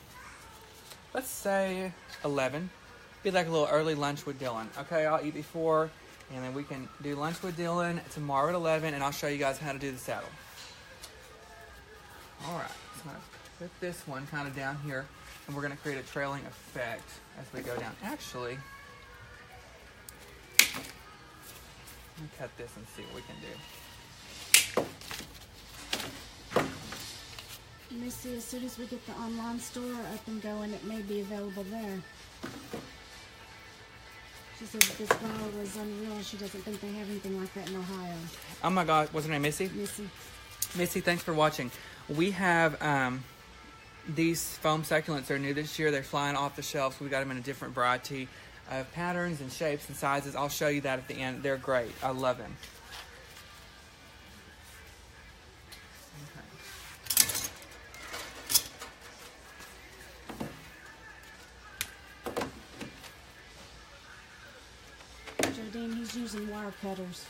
let's say, 11. Be like a little early lunch with Dylan. Okay, I'll eat before, and then we can do lunch with Dylan tomorrow at 11, and I'll show you guys how to do the saddle. All right, so I'm going to put this one kind of down here, and we're going to create a trailing effect as we go down. Actually, let me cut this and see what we can do. Missy, as soon as we get the online store up and going, it may be available there. She said that this flower was unreal. She doesn't think they have anything like that in Ohio. Oh my God, what's her name, Missy? Missy. Missy, thanks for watching. We have these foam succulents are new this year. They're flying off the shelves. We got them in a different variety of patterns and shapes and sizes. I'll show you that at the end. They're great. I love them. Okay. Jodine, he's using wire cutters.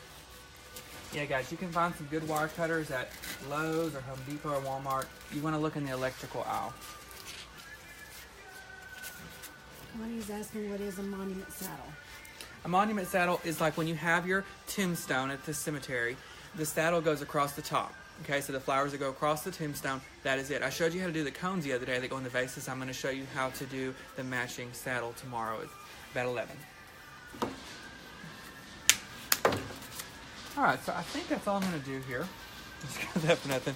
Yeah, guys, you can find some good wire cutters at Lowe's or Home Depot or Walmart. You want to look in the electrical aisle. Connie's asking what is a monument saddle. A monument saddle is like when you have your tombstone at the cemetery, the saddle goes across the top. Okay, so the flowers that go across the tombstone, that is it. I showed you how to do the cones the other day that go in the vases. I'm going to show you how to do the matching saddle tomorrow at about 11. Alright, so I think that's all I'm going to do here. Just got that for nothing.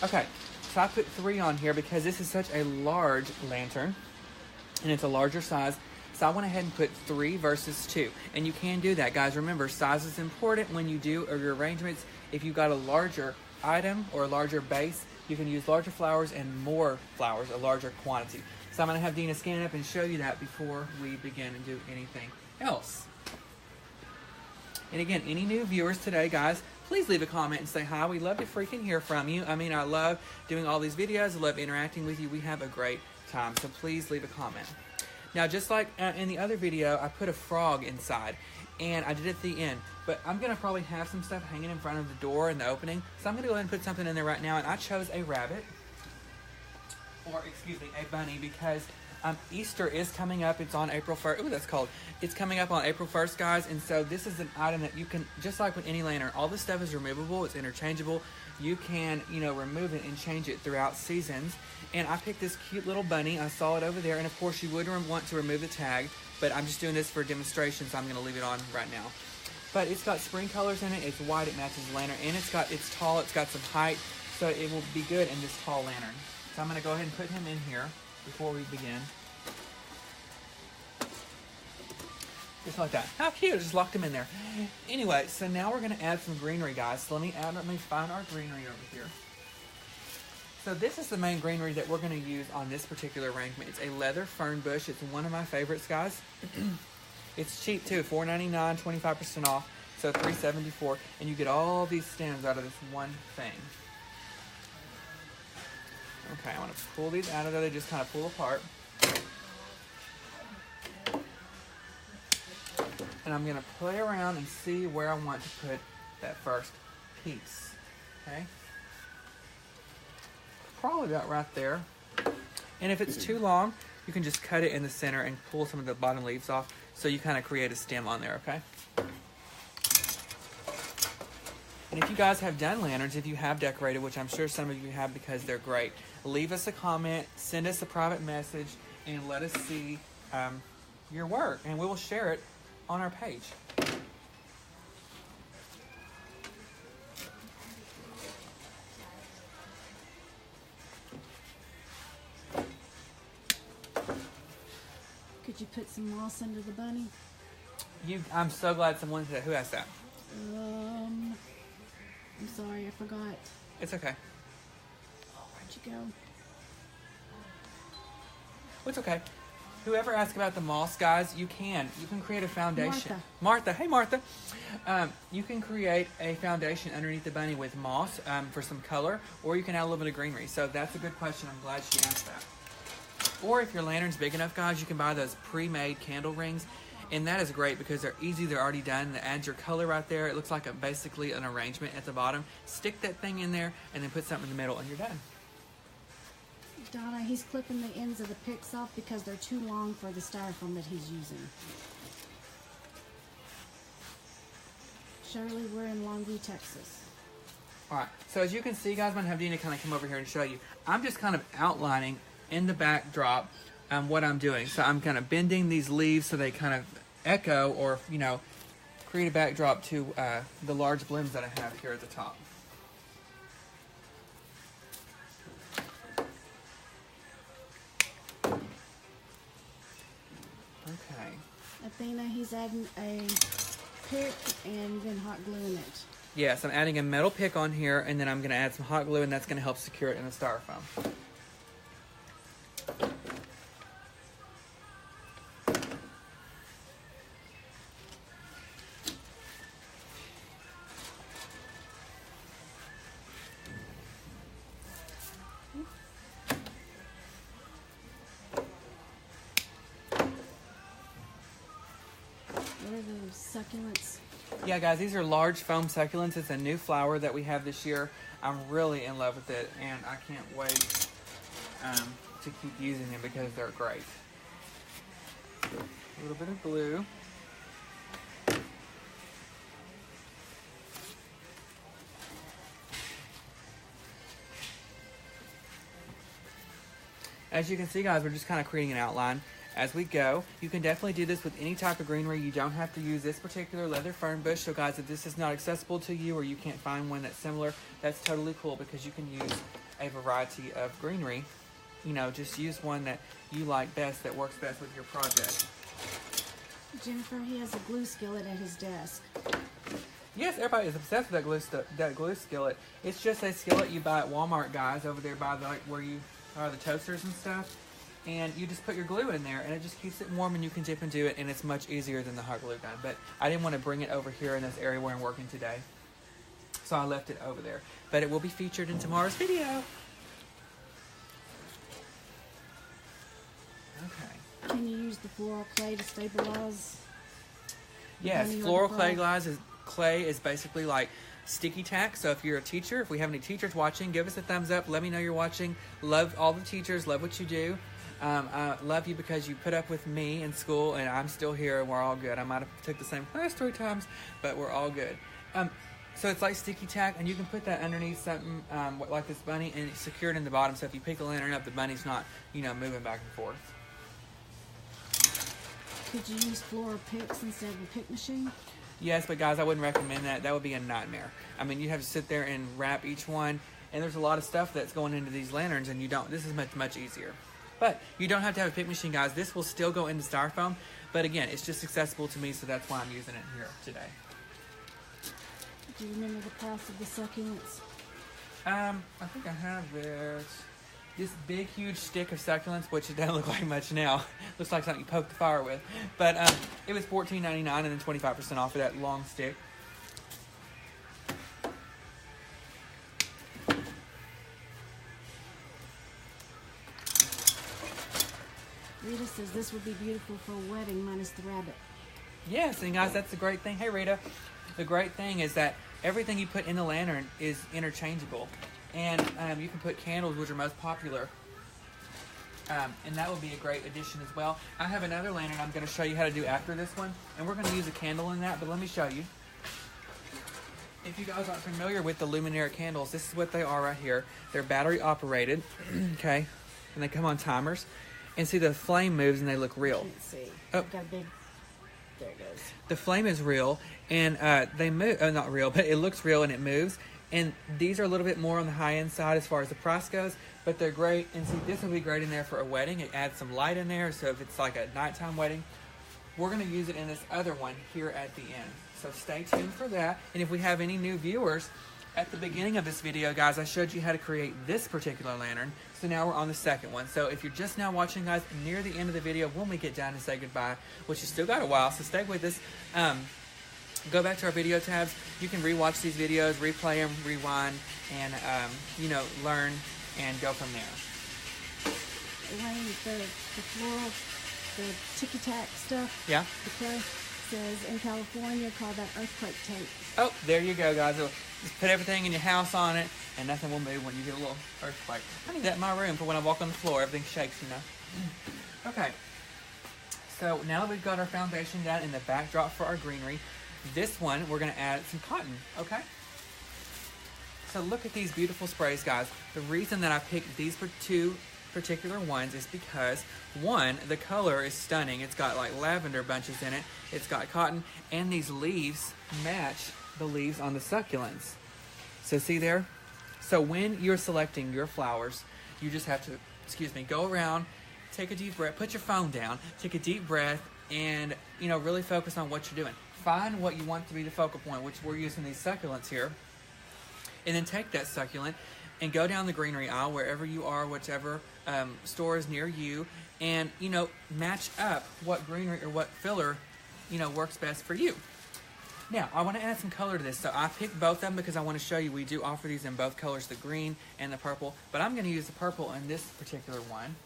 Okay, so I put 3 on here because this is such a large lantern. And it's a larger size. So I went ahead and put 3 versus 2. And you can do that, guys. Remember, size is important when you do your arrangements. If you've got a larger item or a larger base, you can use larger flowers and more flowers, a larger quantity. So I'm going to have Dina scan it up and show you that before we begin and do anything else. And again, any new viewers today, guys, please leave a comment and say hi. We love to freaking hear from you. I mean, I love doing all these videos. I love interacting with you. We have a great time. So please leave a comment. Now, just like in the other video, I put a frog inside. And I did it at the end. But I'm going to probably have some stuff hanging in front of the door in the opening. So I'm going to go ahead and put something in there right now. And I chose a rabbit. Or, excuse me, a bunny. Because Easter is coming up. It's on April 1st. Ooh, that's cold. It's coming up on April 1st, guys. And so this is an item that you can, just like with any lantern, all this stuff is removable. It's interchangeable. You can, remove it and change it throughout seasons. And I picked this cute little bunny. I saw it over there. And, of course, you would want to remove the tag. But I'm just doing this for demonstration, so I'm going to leave it on right now. But it's got spring colors in it. It's white. It matches the lantern. And it's tall. It's got some height. So it will be good in this tall lantern. So I'm going to go ahead and put him in here before we begin. Just like that. How cute. I just locked him in there. Anyway, so now we're going to add some greenery, guys. So let me find our greenery over here. So this is the main greenery that we're going to use on this particular arrangement. It's a leather fern bush. It's one of my favorites, guys. It's cheap too, $4.99, 25% off, so $3.74, and you get all these stems out of this one thing. Okay, I want to pull these out of there. They just kind of pull apart. And I'm going to play around and see where I want to put that first piece. Okay? Probably about right there. And if it's too long, you can just cut it in the center and pull some of the bottom leaves off so you kind of create a stem on there, okay? And if you guys have done lanterns, if you have decorated, which I'm sure some of you have because they're great, leave us a comment, send us a private message, and let us see your work, and we will share it on our page. Could you put some moss under the bunny? I'm so glad someone said, who asked that? I'm sorry, I forgot. It's okay. Oh, where'd you go? It's okay. Whoever asked about the moss, guys, you can create a foundation. Martha. Hey Martha. You can create a foundation underneath the bunny with moss for some color, or you can add a little bit of greenery. So that's a good question. I'm glad she asked that. Or if your lantern's big enough, guys, you can buy those pre-made candle rings. And that is great because they're easy. They're already done. It adds your color right there. It looks like basically an arrangement at the bottom. Stick that thing in there and then put something in the middle and you're done. Donna, he's clipping the ends of the picks off because they're too long for the styrofoam that he's using. Shirley, we're in Longview, Texas. Alright, so as you can see, guys, I'm going to have Dina kind of come over here and show you. I'm just kind of outlining in the backdrop what I'm doing. So I'm kind of bending these leaves so they kind of echo or, create a backdrop to the large blooms that I have here at the top. Okay. Athena, he's adding a pick and then hot glue in it. Yes, I'm adding a metal pick on here, and then I'm going to add some hot glue, and that's going to help secure it in the styrofoam. What are those succulents? Yeah, guys, these are large foam succulents. It's a new flower that we have this year. I'm really in love with it, and I can't wait to keep using them because they're great. A little bit of glue. As you can see, guys, we're just kind of creating an outline as we go. You can definitely do this with any type of greenery. You don't have to use this particular leather fern bush. So, guys, if this is not accessible to you or you can't find one that's similar, that's totally cool because you can use a variety of greenery. You know, just use one that you like best, that works best with your project. Jennifer, he has a glue skillet at his desk. Yes, everybody is obsessed with that glue skillet. It's just a skillet you buy at Walmart, guys, over there by where you are the toasters and stuff. And you just put your glue in there, and it just keeps it warm, and you can dip into it, and it's much easier than the hot glue gun. But I didn't want to bring it over here in this area where I'm working today, so I left it over there. But it will be featured in tomorrow's video. Okay. Can you use the floral clay to stabilize? Yes, floral clay is basically like sticky tack. So if you're a teacher, if we have any teachers watching, give us a thumbs up. Let me know you're watching. Love all the teachers. Love what you do. I love you because you put up with me in school, and I'm still here, and we're all good. I might have took the same class 3 times, but we're all good. So it's like sticky tack, and you can put that underneath something like this bunny, and it's secured in the bottom. So if you pick a lantern up, the bunny's not, moving back and forth. Could you use floral picks instead of a pick machine? Yes, but guys, I wouldn't recommend that. That would be a nightmare. I mean, you have to sit there and wrap each one, and there's a lot of stuff that's going into these lanterns, and this is much, much easier. But you don't have to have a pick machine, guys. This will still go into styrofoam, but again, it's just accessible to me, so that's why I'm using it here today. Do you remember the price of the succulents? I think I have it. This big, huge stick of succulents, which it doesn't look like much now. Looks like something you poke the fire with. But it was $14.99 and then 25% off of that long stick. Rita says this would be beautiful for a wedding minus the rabbit. Yes, and guys, that's the great thing. Hey, Rita. The great thing is that everything you put in the lantern is interchangeable. And you can put candles, which are most popular. And that would be a great addition as well. I have another lantern I'm going to show you how to do after this one. And we're going to use a candle in that, but let me show you. If you guys aren't familiar with the luminary candles, this is what they are right here. They're battery operated, okay? And they come on timers. And see, the flame moves and they look real. I can't see. Oh. I've got a big... There it goes. The flame is real, and they move. Not real, but it looks real and it moves. And these are a little bit more on the high-end side as far as the price goes, but they're great. And see, this would be great in there for a wedding. It adds some light in there, so if it's like a nighttime wedding, we're going to use it in this other one here at the end. So stay tuned for that. And if we have any new viewers, at the beginning of this video, guys, I showed you how to create this particular lantern. So now we're on the second one. So if you're just now watching, guys, near the end of the video, when we get down and say goodbye, which you still got a while, so stay with us. Go back to our video tabs. You can rewatch these videos, replay them, rewind, and, learn and go from there. Elaine, the floral, the ticky-tack stuff, Yeah? the clay, says in California, call that earthquake tape. Oh, there you go, guys. Just put everything in your house on it, and nothing will move when you get a little earthquake. I need that in my room for when I walk on the floor. Everything shakes, Okay. So now that we've got our foundation down in the backdrop for our greenery, this one, we're going to add some cotton, okay? So look at these beautiful sprays, guys. The reason that I picked these two particular ones is because, one, the color is stunning. It's got like lavender bunches in it. It's got cotton, and these leaves match the leaves on the succulents. So see there? So when you're selecting your flowers, you just have to, go around, take a deep breath, put your phone down, take a deep breath, and, really focus on what you're doing. Find what you want to be the focal point, which we're using these succulents here. And then take that succulent and go down the greenery aisle, wherever you are, whichever store is near you, and, match up what greenery or what filler, works best for you. Now, I want to add some color to this. So I picked both of them because I want to show you we do offer these in both colors, the green and the purple. But I'm going to use the purple in this particular one.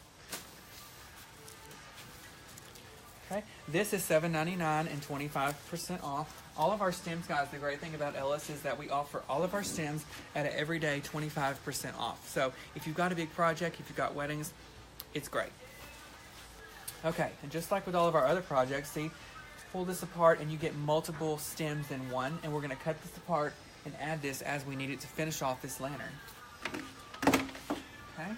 Okay, this is $7.99 and 25% off. All of our stems, guys, the great thing about Ellis is that we offer all of our stems at an everyday 25% off. So if you've got a big project, if you've got weddings, it's great. Okay, and just like with all of our other projects, see, pull this apart and you get multiple stems in one, and we're going to cut this apart and add this as we need it to finish off this lantern. Okay.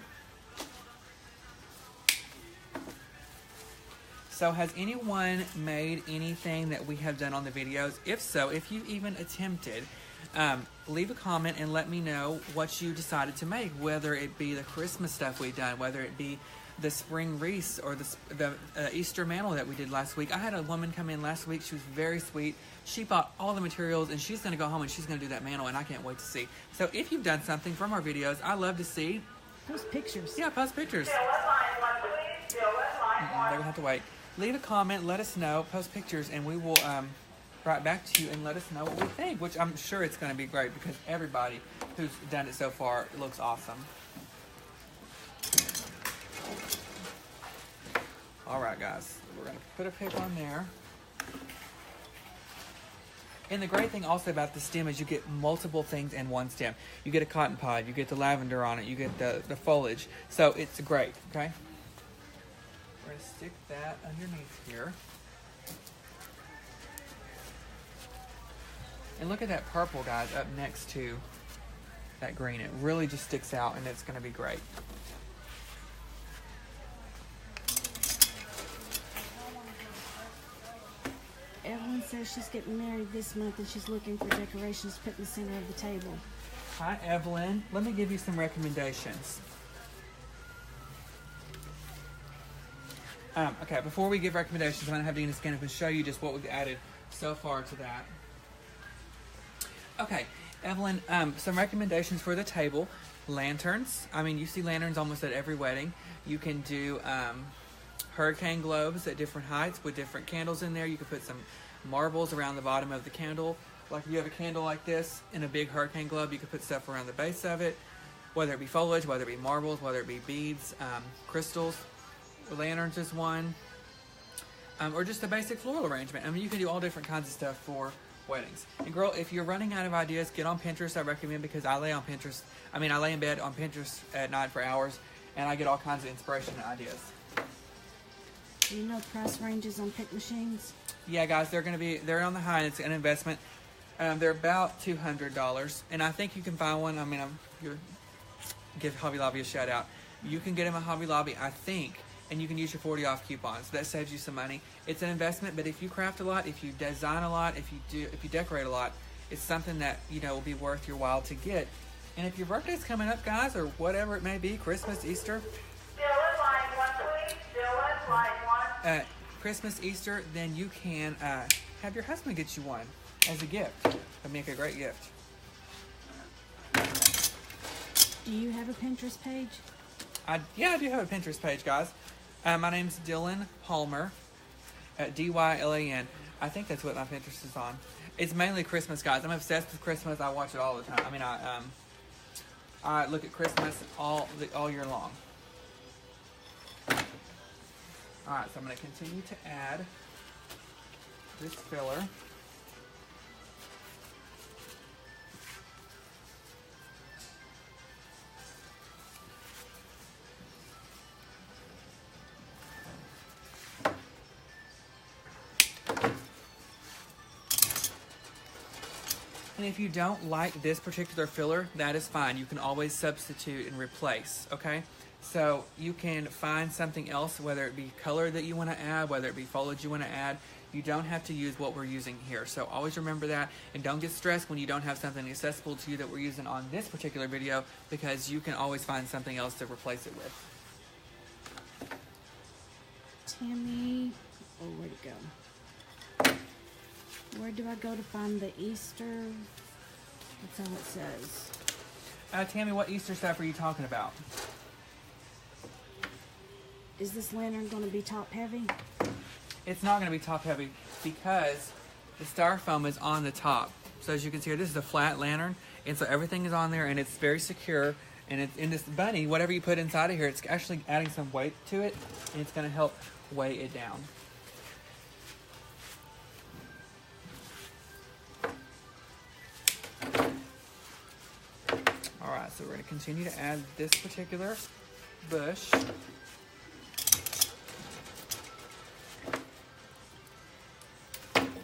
So has anyone made anything that we have done on the videos? If so, if you even attempted, leave a comment and let me know what you decided to make, whether it be the Christmas stuff we've done, whether it be the spring wreaths or the Easter mantle that we did last week. I had a woman come in last week. She was very sweet. She bought all the materials and she's going to go home and she's going to do that mantle, and I can't wait to see. So if you've done something from our videos, I love to see. Post pictures. Yeah, post pictures. They're going to have to wait. Leave a comment, let us know, post pictures, and we will write back to you and let us know what we think, which I'm sure it's going to be great because everybody who's done it so far looks awesome. All right, guys, we're going to put a pick on there. And the great thing also about the stem is you get multiple things in one stem. You get a cotton pod, you get the lavender on it, you get the foliage. So it's great, okay? We're going to stick that underneath here. And look at that purple, guys, up next to that green. It really just sticks out, and it's going to be great. Evelyn says she's getting married this month and she's looking for decorations to put in the center of the table. Hi, Evelyn. Let me give you some recommendations. Okay, before we give recommendations, I'm going to have Dina scan up and show you just what we've added so far to that. Okay, Evelyn, some recommendations for the table. Lanterns. I mean, you see lanterns almost at every wedding. You can do hurricane globes at different heights with different candles in there. You can put some marbles around the bottom of the candle. Like if you have a candle like this in a big hurricane globe, you can put stuff around the base of it, whether it be foliage, whether it be marbles, whether it be beads, crystals. Lanterns is one, or just a basic floral arrangement. I mean, you can do all different kinds of stuff for weddings. And girl, if you're running out of ideas, get on Pinterest. I recommend, because I lay on Pinterest. I mean, I lay in bed on Pinterest at night for hours, and I get all kinds of inspiration and ideas. Do you know price ranges on pick machines? Yeah, guys, they're on the high, and it's an investment. They're about $200, and I think you can find one. I mean, give Hobby Lobby a shout out. You can get them at Hobby Lobby, I think. And you can use your 40 off coupons. So that saves you some money. It's an investment, but if you craft a lot, if you design a lot, if you decorate a lot, it's something that, you know, will be worth your while to get. And if your birthday's coming up, guys, or whatever it may be, Christmas, Easter, Christmas, Easter, then you can have your husband get you one as a gift. It'll make a great gift. Do you have a Pinterest page? Yeah, I do have a Pinterest page, guys. My name's Dylan Palmer, D-Y-L-A-N. I think that's what my Pinterest is on. It's mainly Christmas, guys. I'm obsessed with Christmas. I watch it all the time. I mean, I look at Christmas all year long. All right, so I'm going to continue to add this filler. And if you don't like this particular filler, that is fine. You can always substitute and replace, okay? So you can find something else, whether it be color that you want to add, whether it be foliage you want to add. You don't have to use what we're using here. So always remember that, and don't get stressed when you don't have something accessible to you that we're using on this particular video, because you can always find something else to replace it with. Tammy, oh, where'd it go? Where do I go to find the Easter? That's all it says. Tammy, what Easter stuff are you talking about? Is this lantern going to be top heavy? It's not going to be top heavy because the styrofoam is on the top. So as you can see here, this is a flat lantern, and so everything is on there, and it's very secure. And it's in this bunny, whatever you put inside of here, it's actually adding some weight to it, and it's going to help weigh it down. So we're going to continue to add this particular bush.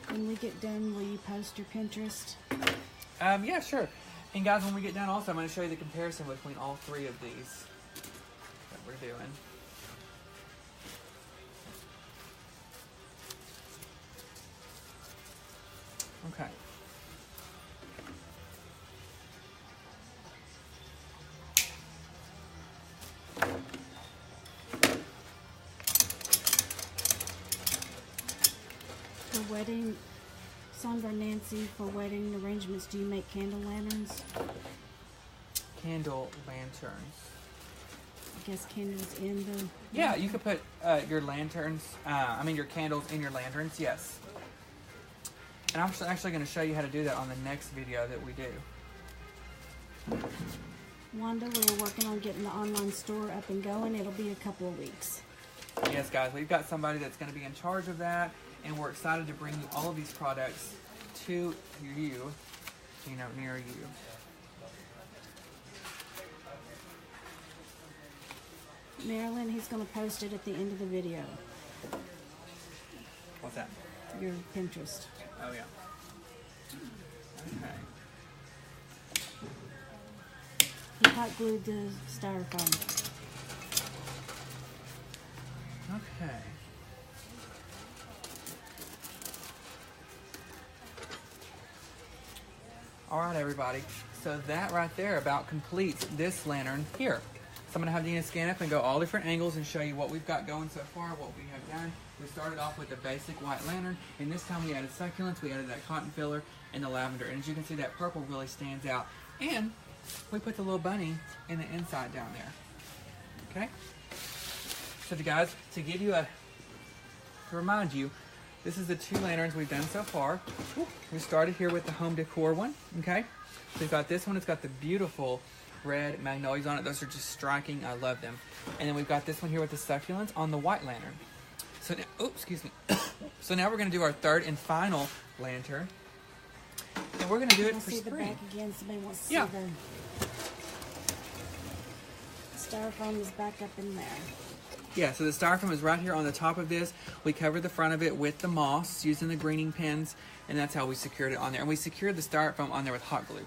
When we get done, will you post your Pinterest? Yeah, sure. And guys, when we get done also, I'm going to show you the comparison between all three of these that we're doing. Okay. For wedding, Sandra and Nancy, for wedding arrangements, do you make candle lanterns? Candle lanterns. I guess candles in the... Yeah, you could put your lanterns, your candles in your lanterns, yes. And I'm actually going to show you how to do that on the next video that we do. Wanda, we're working on getting the online store up and going. It'll be a couple of weeks. Yes, guys, we've got somebody that's going to be in charge of that, and we're excited to bring you all of these products to you, near you. Marilyn, he's going to post it at the end of the video. What's that? Your Pinterest. Oh, yeah. Okay. He hot glued the styrofoam. Okay. All right, everybody. So that right there about completes this lantern here. So I'm going to have Dina scan up and go all different angles and show you what we've got going so far, what we have done. We started off with the basic white lantern, and this time we added succulents, we added that cotton filler, and the lavender. And as you can see, that purple really stands out. And we put the little bunny in the inside down there. Okay? So guys, to remind you, this is the two lanterns we've done so far. We started here with the home decor one, okay? So we've got this one, it's got the beautiful red magnolias on it. Those are just striking, I love them. And then we've got this one here with the succulents on the white lantern. So now, excuse me. So now we're gonna do our third and final lantern. And we're gonna do it for see the spring. back again. Somebody wants to see Yeah. the styrofoam is back up in there. Yeah, so the styrofoam is right here on the top of this. We covered the front of it with the moss using the greening pins, and that's how we secured it on there. And we secured the styrofoam on there with hot glue.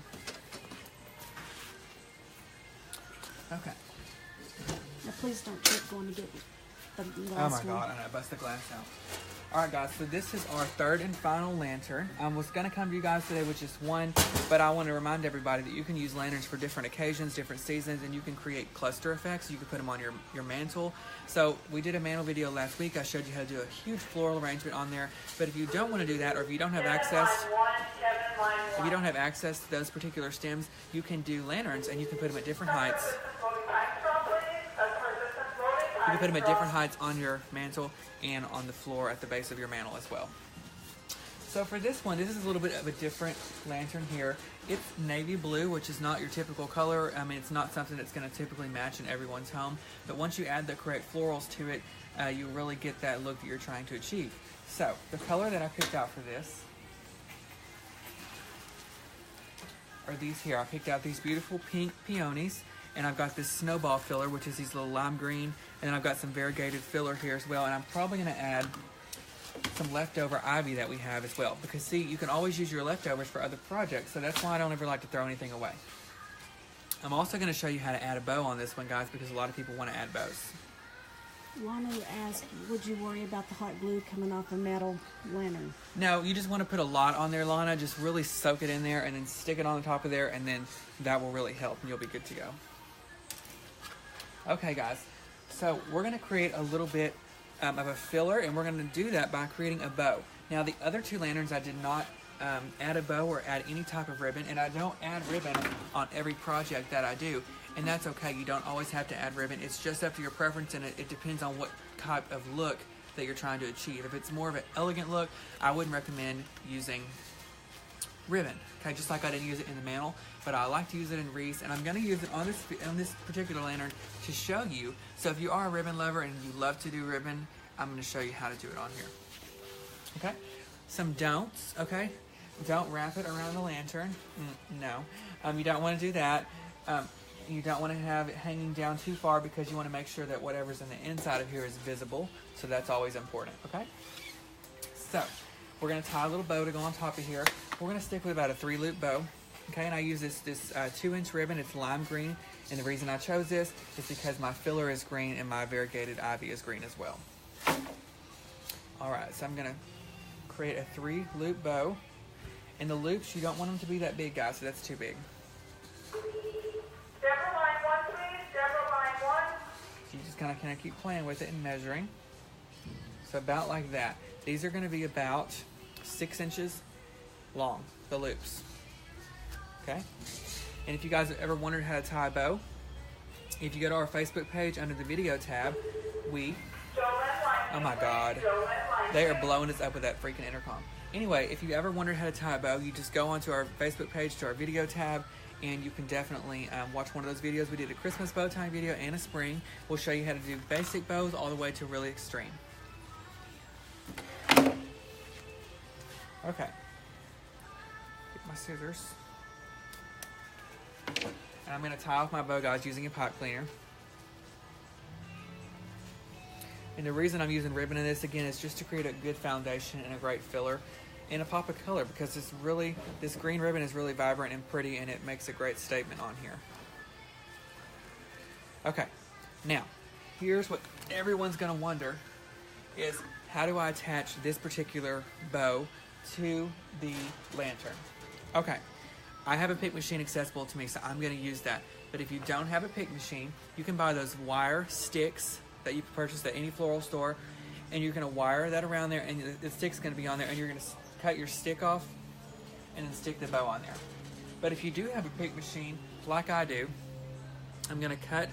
Okay. Now please don't keep going to get the Oh last my God, I know, bust the glass out. All right, guys, so this is our third and final lantern. I was gonna come to you guys today with just one, but I want to remind everybody that you can use lanterns for different occasions, different seasons, and you can create cluster effects. You can put them on your mantle. So we did a mantle video last week. I showed you how to do a huge floral arrangement on there. But if you don't want to do that, or if you don't have access to those particular stems, you can do lanterns, and you can put them at different heights. You can put them at different heights on your mantle and on the floor at the base of your mantle as well. So for this one, this is a little bit of a different lantern here. It's navy blue, which is not your typical color. I mean, it's not something that's going to typically match in everyone's home. But once you add the correct florals to it, you really get that look that you're trying to achieve. So the color that I picked out for this are these here. I picked out these beautiful pink peonies. And I've got this snowball filler, which is these little lime green. And then I've got some variegated filler here as well. And I'm probably going to add some leftover ivy that we have as well. Because see, you can always use your leftovers for other projects. So that's why I don't ever like to throw anything away. I'm also going to show you how to add a bow on this one, guys, because a lot of people want to add bows. Lana asked, would you worry about the hot glue coming off a metal lantern? No, you just want to put a lot on there, Lana. Just really soak it in there and then stick it on the top of there. And then that will really help and you'll be good to go. Okay, guys, so we're going to create a little bit of a filler, and we're going to do that by creating a bow. Now, the other two lanterns, I did not add a bow or add any type of ribbon, and I don't add ribbon on every project that I do, and that's okay. You don't always have to add ribbon. It's just up to your preference, and it depends on what type of look that you're trying to achieve. If it's more of an elegant look, I wouldn't recommend using ribbon, okay, just like I didn't use it in the mantle, but I like to use it in wreaths, and I'm going to use it on this particular lantern to show you. So if you are a ribbon lover and you love to do ribbon, I'm going to show you how to do it on here. Okay, some don'ts. Okay, don't wrap it around the lantern. No, you don't want to do that. You don't want to have it hanging down too far because you want to make sure that whatever's in the inside of here is visible. So that's always important, okay? So we're going to tie a little bow to go on top of here. We're going to stick with about a 3-loop bow, okay? And I use this 2-inch ribbon. It's lime green. And the reason I chose this is because my filler is green and my variegated ivy is green as well. All right, so I'm going to create a 3-loop bow. And the loops, you don't want them to be that big, guys, so that's too big. Deborah, line 1, please. Deborah, line 1. So you just kind of keep playing with it and measuring. So about like that. These are going to be about 6 inches long, the loops. Okay? And if you guys have ever wondered how to tie a bow, if you go to our Facebook page under the video tab, oh my God, they are blowing us up with that freaking intercom. Anyway, if you ever wondered how to tie a bow, you just go onto our Facebook page to our video tab, and you can definitely watch one of those videos. We did a Christmas bow tying video and a spring. We'll show you how to do basic bows all the way to really extreme. Okay. Get my scissors. And I'm going to tie off my bow, guys, using a pipe cleaner. And the reason I'm using ribbon in this, again, is just to create a good foundation and a great filler and a pop of color, because this green ribbon is really vibrant and pretty, and it makes a great statement on here. Okay, now, here's what everyone's going to wonder is, how do I attach this particular bow to the lantern? Okay, I have a pick machine accessible to me, so I'm going to use that. But if you don't have a pick machine, you can buy those wire sticks that you purchase at any floral store, and you're going to wire that around there, and the stick's going to be on there, and you're going to cut your stick off and then stick the bow on there. But if you do have a pick machine, like I do, I'm going to cut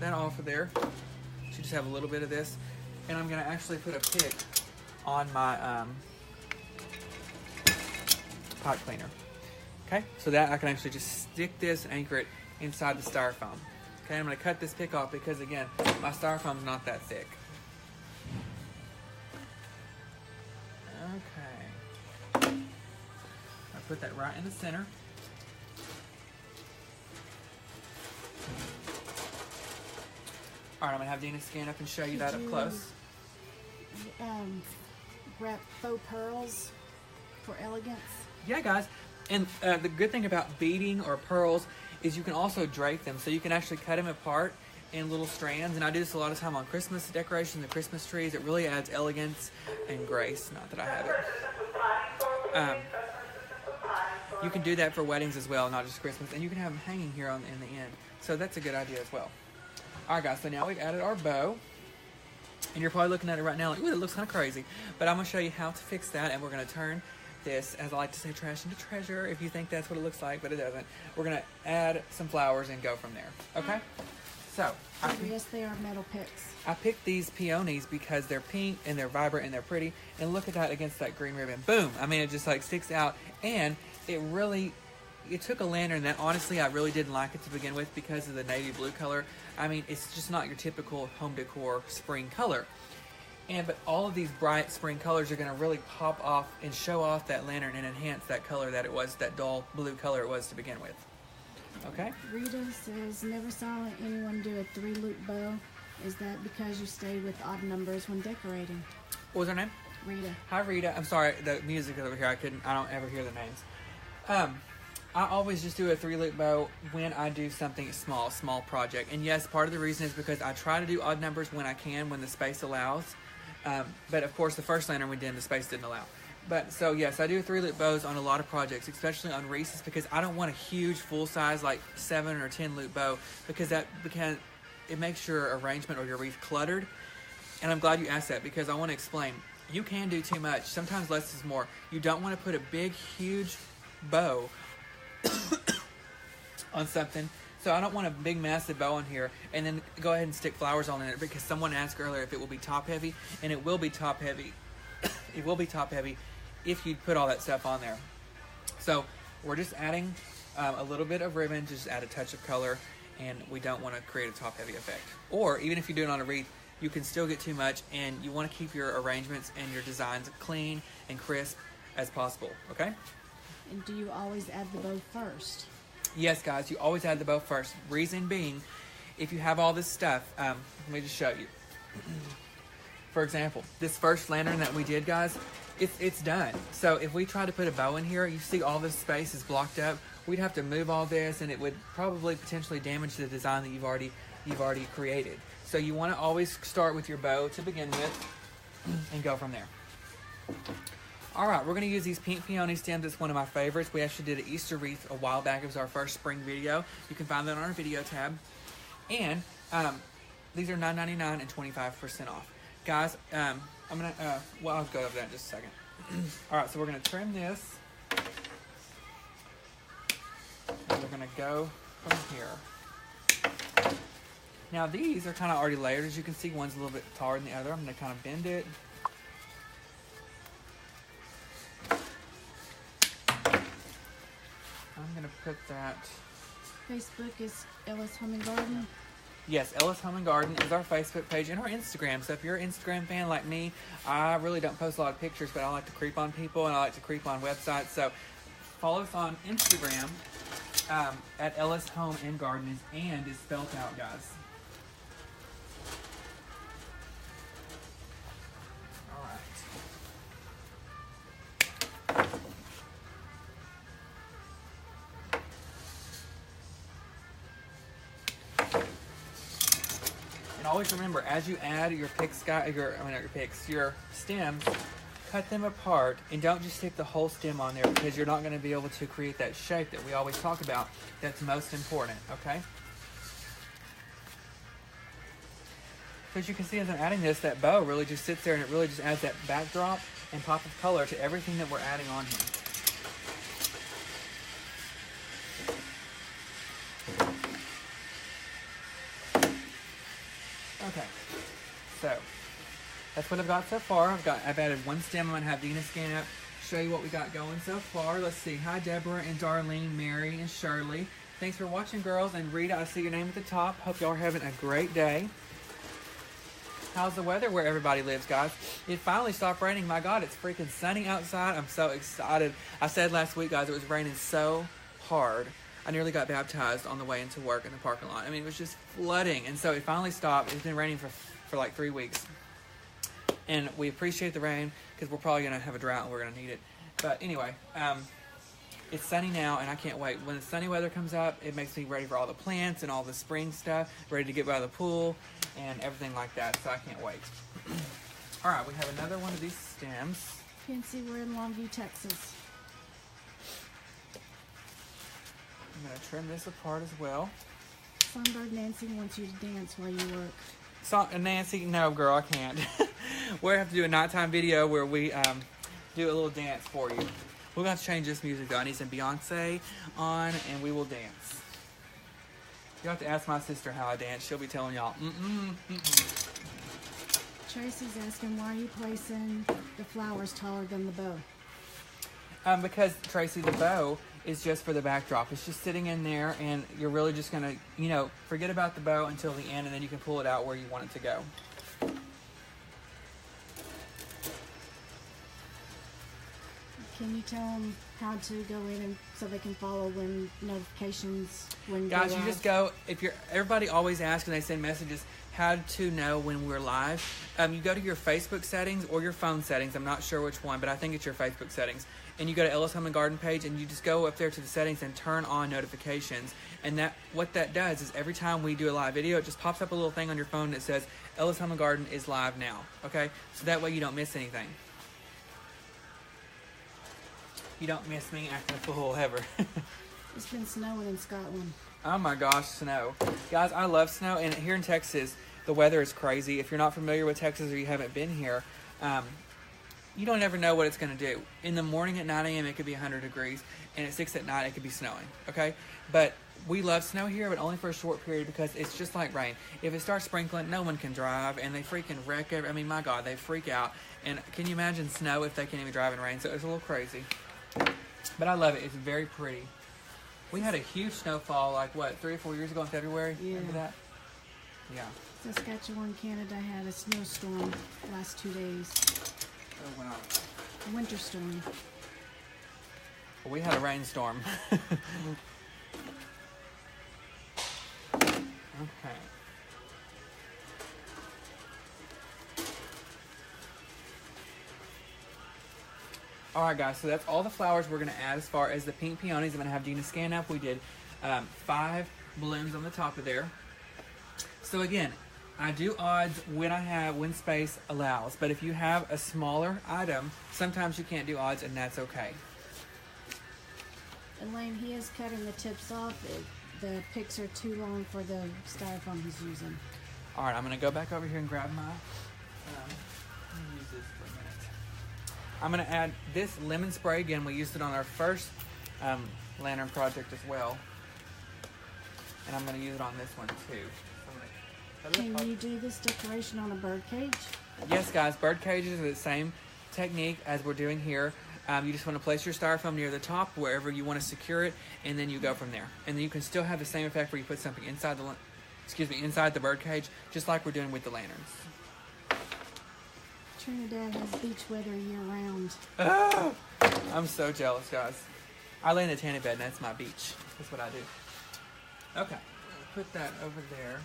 that off of there. So you just have a little bit of this, and I'm going to actually put a pick on my pipe cleaner. Okay, so that I can actually just stick this and anchor it inside the styrofoam. Okay, I'm going to cut this pick off because, again, my styrofoam's not that thick. Okay. I put that right in the center. All right, I'm going to have Dina scan up and show you that up close. Wrap faux pearls for elegance. Yeah, guys. And the good thing about beading or pearls is you can also drape them. So you can actually cut them apart in little strands. And I do this a lot of time on Christmas decorations and Christmas trees. It really adds elegance and grace. Not that I have it. You can do that for weddings as well, not just Christmas. And you can have them hanging here in the end. So that's a good idea as well. All right, guys. So now we've added our bow. And you're probably looking at it right now like, ooh, it looks kind of crazy. But I'm going to show you how to fix that. And we're going to turn this, as I like to say, trash into treasure, if you think that's what it looks like, but it doesn't. We're going to add some flowers and go from there. Okay? So, yes, they are metal picks. I picked these peonies because they're pink and they're vibrant and they're pretty. And look at that against that green ribbon. Boom! I mean, it just like sticks out. And it took a lantern that honestly I really didn't like it to begin with because of the navy blue color. I mean, it's just not your typical home decor spring color. But all of these bright spring colors are going to really pop off and show off that lantern and enhance that color that it was, that dull blue color it was to begin with. Okay? Rita says, never saw anyone do a 3-loop bow. Is that because you stay with odd numbers when decorating? What was her name? Rita. Hi, Rita. I'm sorry, the music is over here. I don't ever hear the names. I always just do a 3-loop bow when I do something small project. And yes, part of the reason is because I try to do odd numbers when I can, when the space allows. But of course, the first lantern we did, the space didn't allow. But so yes, I do 3-loop bows on a lot of projects, especially on wreaths, because I don't want a huge full-size like 7 or 10-loop bow because it makes your arrangement or your wreath cluttered. And I'm glad you asked that because I want to explain. You can do too much. Sometimes less is more. You don't want to put a big, huge bow on something. So I don't want a big massive bow on here and then go ahead and stick flowers on it because someone asked earlier if it will be top heavy, and it will be top heavy. It will be top heavy if you put all that stuff on there. So we're just adding a little bit of ribbon, just add a touch of color, and we don't want to create a top heavy effect. Or even if you do it on a wreath, you can still get too much, and you want to keep your arrangements and your designs clean and crisp as possible, okay? And do you always add the bow first? Yes, guys, you always add the bow first. Reason being, if you have all this stuff, let me just show you. For example, this first lantern that we did, guys, it's done. So if we try to put a bow in here, you see all this space is blocked up. We'd have to move all this, and it would probably potentially damage the design that you've already created. So you want to always start with your bow to begin with and go from there. All right, we're going to use these pink peony stems. It's one of my favorites. We actually did an Easter wreath a while back. It was our first spring video. You can find that on our video tab. And these are $9.99 and 25% off. Guys, I'm going to, well, I'll go over that in just a second. All right, so we're going to trim this. And we're going to go from here. Now, these are kind of already layered. As you can see, one's a little bit taller than the other. I'm going to kind of bend it. I'm going to put that... Facebook is Ellis Home and Garden. Yes, Ellis Home and Garden is our Facebook page and our Instagram. So if you're an Instagram fan like me, I really don't post a lot of pictures, but I like to creep on people and I like to creep on websites. So follow us on Instagram at Ellis Home and Garden, and is spelled out, guys. All right. Always remember, as you add your your stems, cut them apart, and don't just stick the whole stem on there, because you're not going to be able to create that shape that we always talk about. That's most important, okay? So as you can see, as I'm adding this, that bow really just sits there, and it really just adds that backdrop and pop of color to everything that we're adding on here. Okay, so that's what I've got so far. I've added one stem. I'm gonna have Dina scan up, show you what we got going so far. Let's see. Hi, Deborah and Darlene, Mary and Shirley. Thanks for watching, girls. And Rita, I see your name at the top. Hope y'all are having a great day. How's the weather where everybody lives, guys? It finally stopped raining. My God, it's freaking sunny outside. I'm so excited. I said last week, guys, it was raining so hard. I nearly got baptized on the way into work in the parking lot. I mean, it was just flooding. And so it finally stopped. It's been raining for like 3 weeks. And we appreciate the rain, because we're probably going to have a drought and we're going to need it. But anyway, it's sunny now, and I can't wait. When the sunny weather comes up, it makes me ready for all the plants and all the spring stuff, ready to get by the pool and everything like that. So I can't wait. All right, we have another one of these stems. You can see we're in Longview, Texas. I'm going to trim this apart as well. Songbird Nancy wants you to dance while you work. Nancy, no, girl, I can't. We're going to have to do a nighttime video where we do a little dance for you. We're going to change this music, though. I need some Beyonce on, and we will dance. You'll have to ask my sister how I dance. She'll be telling y'all. Tracy's asking, why are you placing the flowers taller than the bow? Because, Tracy, the bow is just for the backdrop. It's just sitting in there, and you're really just going to, you know, forget about the bow until the end, and then you can pull it out where you want it to go. Can you tell them how to go in and so they can follow when notifications when Guys, you just go, everybody always asks when they send messages how to know when we're live. You go to your Facebook settings or your phone settings. I'm not sure which one, but I think it's your Facebook settings. And you go to Ellis Home and Garden page, and you just go up there to the settings and turn on notifications. And what that does is every time we do a live video, it just pops up a little thing on your phone that says Ellis Home and Garden is live now. Okay, so that way you don't miss anything. You don't miss me acting a fool ever. It's been snowing in Scotland. Oh my gosh, snow. Guys, I love snow, and here in Texas, the weather is crazy. If you're not familiar with Texas or you haven't been here, you don't ever know what it's going to do. In the morning at 9 a.m. it could be 100 degrees, and at 6 at night it could be snowing, okay? But we love snow here, but only for a short period, because it's just like rain. If it starts sprinkling, no one can drive, and they freaking wreck I mean, my God, they freak out. And can you imagine snow if they can't even drive in rain? So it's a little crazy. But I love it. It's very pretty. We had a huge snowfall, like, what, 3 or 4 years ago in February? Yeah. Remember that? Yeah. Saskatchewan, Canada had a snowstorm last 2 days. Oh, wow. A winter storm. Well, we had a rainstorm. Okay. Alright guys, so that's all the flowers we're going to add as far as the pink peonies. I'm going to have Gina scan up. We did 5 balloons on the top of there. So again, I do odds when space allows. But if you have a smaller item, sometimes you can't do odds, and that's okay. Elaine, he is cutting the tips off. The picks are too long for the styrofoam he's using. Alright, I'm going to go back over here and grab my... let me use this for a minute. I'm going to add this lemon spray. Again, we used it on our first lantern project as well. And I'm going to use it on this one too. Can you do this decoration on a bird cage? Yes, guys. Bird cages are the same technique as we're doing here. You just want to place your styrofoam near the top, wherever you want to secure it, and then you go from there. And then you can still have the same effect where you put something inside inside the bird cage, just like we're doing with the lanterns. Trinidad has beach weather year round. Ah, I'm so jealous, guys. I lay in the tanning bed, and that's my beach. That's what I do. Okay, put that over there.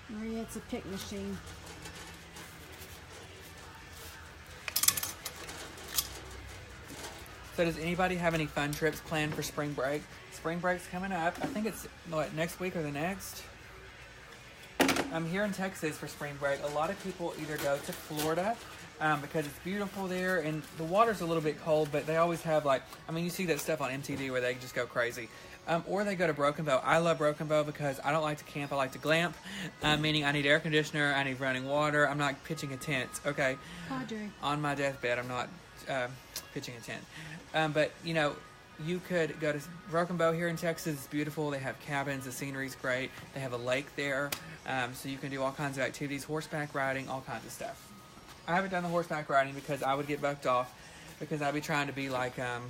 Maria, it's a pick machine. So does anybody have any fun trips planned for spring break? Spring break's coming up. I think it's next week or the next. I'm here in Texas for spring break. A lot of people either go to Florida because it's beautiful there and the water's a little bit cold, but they always have you see that stuff on MTV where they just go crazy. Or they go to Broken Bow. I love Broken Bow because I don't like to camp, I like to glamp, meaning I need air conditioner, I need running water. I'm not pitching a tent, okay? Padre. On my deathbed, I'm not pitching a tent. But, you could go to Broken Bow here in Texas. It's beautiful. They have cabins. The scenery's great. They have a lake there. So you can do all kinds of activities, horseback riding, all kinds of stuff. I haven't done the horseback riding because I would get bucked off because I'd be trying to be like, I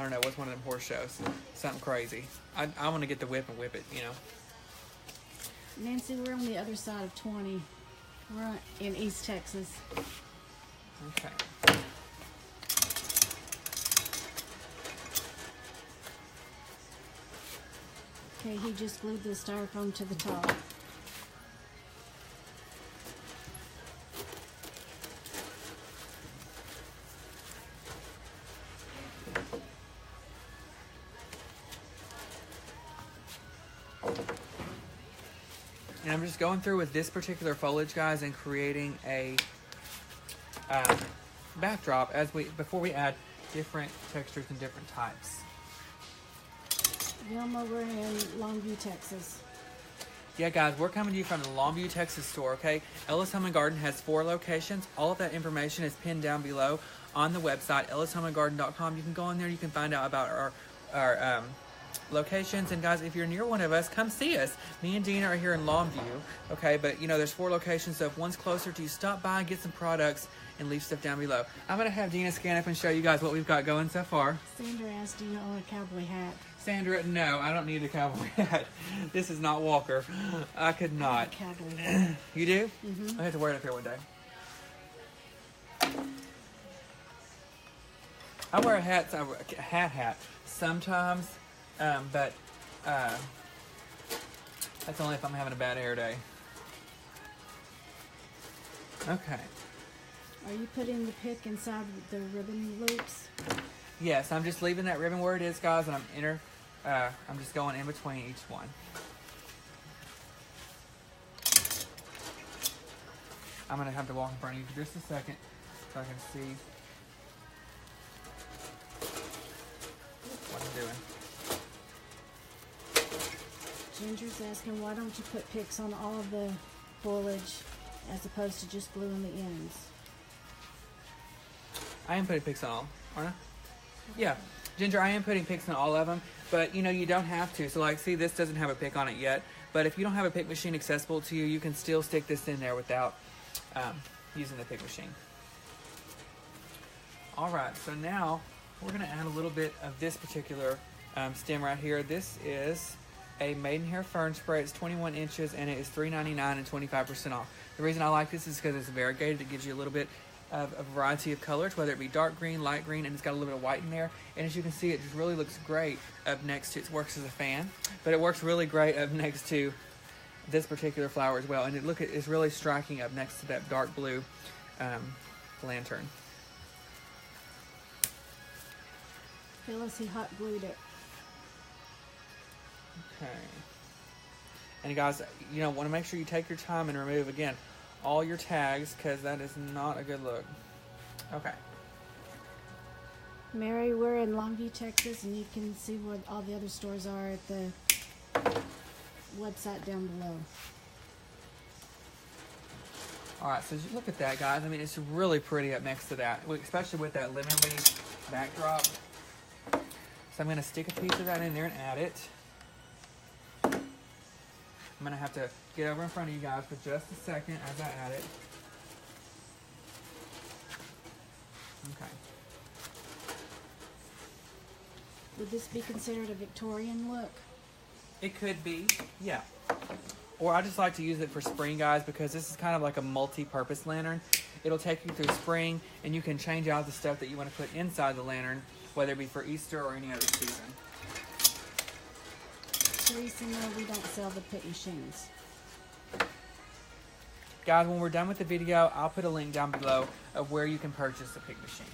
don't know, what's one of them horse shows? Something crazy. I want to get the whip and whip it, Nancy, we're on the other side of 20. We're in East Texas. Okay. Okay, he just glued the styrofoam to the top. And I'm just going through with this particular foliage, guys, and creating a backdrop before we add different textures and different types. Vilma, we're in Longview, Texas. Yeah, guys, we're coming to you from the Longview, Texas store, okay? Ellis Home and Garden has 4 locations. All of that information is pinned down below on the website, ellishomeandgarden.com. You can go on there. You can find out about our locations. And, guys, if you're near one of us, come see us. Me and Dina are here in Longview, okay? But, there's 4 locations, so if one's closer to you, stop by, get some products, and leave stuff down below. I'm going to have Dina scan up and show you guys what we've got going so far. Sandra asked, do you own a cowboy hat? Sandra, no, I don't need a cowboy hat. This is not Walker. I could not. Cowboy hat. You do? Mm-hmm. I have to wear it up here one day. I wear a hat sometimes, but that's only if I'm having a bad hair day. Okay. Are you putting the pick inside the ribbon loops? Yes, I'm just leaving that ribbon where it is, guys, and I'm just going in between each one. I'm going to have to walk in front of you for just a second so I can see what I'm doing. Ginger's asking, why don't you put picks on all of the foliage as opposed to just gluing the ends? I am putting picks on all, aren't I? Yeah, Ginger, I am putting picks on all of them, but you don't have to. So see, this doesn't have a pick on it yet, but if you don't have a pick machine accessible to you, you can still stick this in there without using the pick machine. All right, so now we're gonna add a little bit of this particular stem right here. This is a Maidenhair Fern Spray. It's 21 inches and it is $3.99 and 25% off. The reason I like this is because it's variegated. It gives you a little bit of a variety of colors, whether it be dark green, light green, and it's got a little bit of white in there. And as you can see, it just really looks great up next to, it works as a fan, but it works really great up next to this particular flower as well. And it's really striking up next to that dark blue lantern. Phyllis, he hot glued it. Okay. And you guys, want to make sure you take your time and remove, again, all your tags, because that is not a good look. Okay. Mary, we're in Longview, Texas, and you can see what all the other stores are at the website down below. All right, so look at that, guys. I mean, it's really pretty up next to that, especially with that lemon leaf backdrop. So I'm going to stick a piece of that in there and add it. I'm going to have to get over in front of you guys for just a second as I add it. Okay. Would this be considered a Victorian look? It could be, yeah. Or I just like to use it for spring, guys, because this is kind of like a multi-purpose lantern. It'll take you through spring, and you can change out the stuff that you want to put inside the lantern, whether it be for Easter or any other season. Teresa, no, we don't sell the pit machines. Guys, when we're done with the video, I'll put a link down below of where you can purchase the pig machine.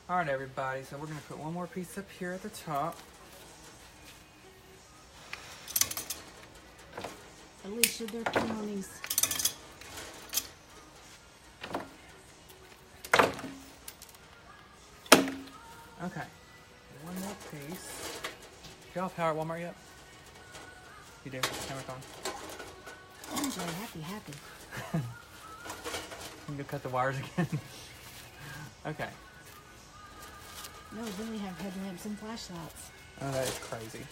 All right, everybody, so we're going to put one more piece up here at the top. Alicia, they're peonies. Okay, one more piece. Do y'all have power at Walmart yet? You do? Camera's on. Enjoy, happy. You can go cut the wires again. Okay. No, then we have headlamps and flashlights. Oh, that is crazy.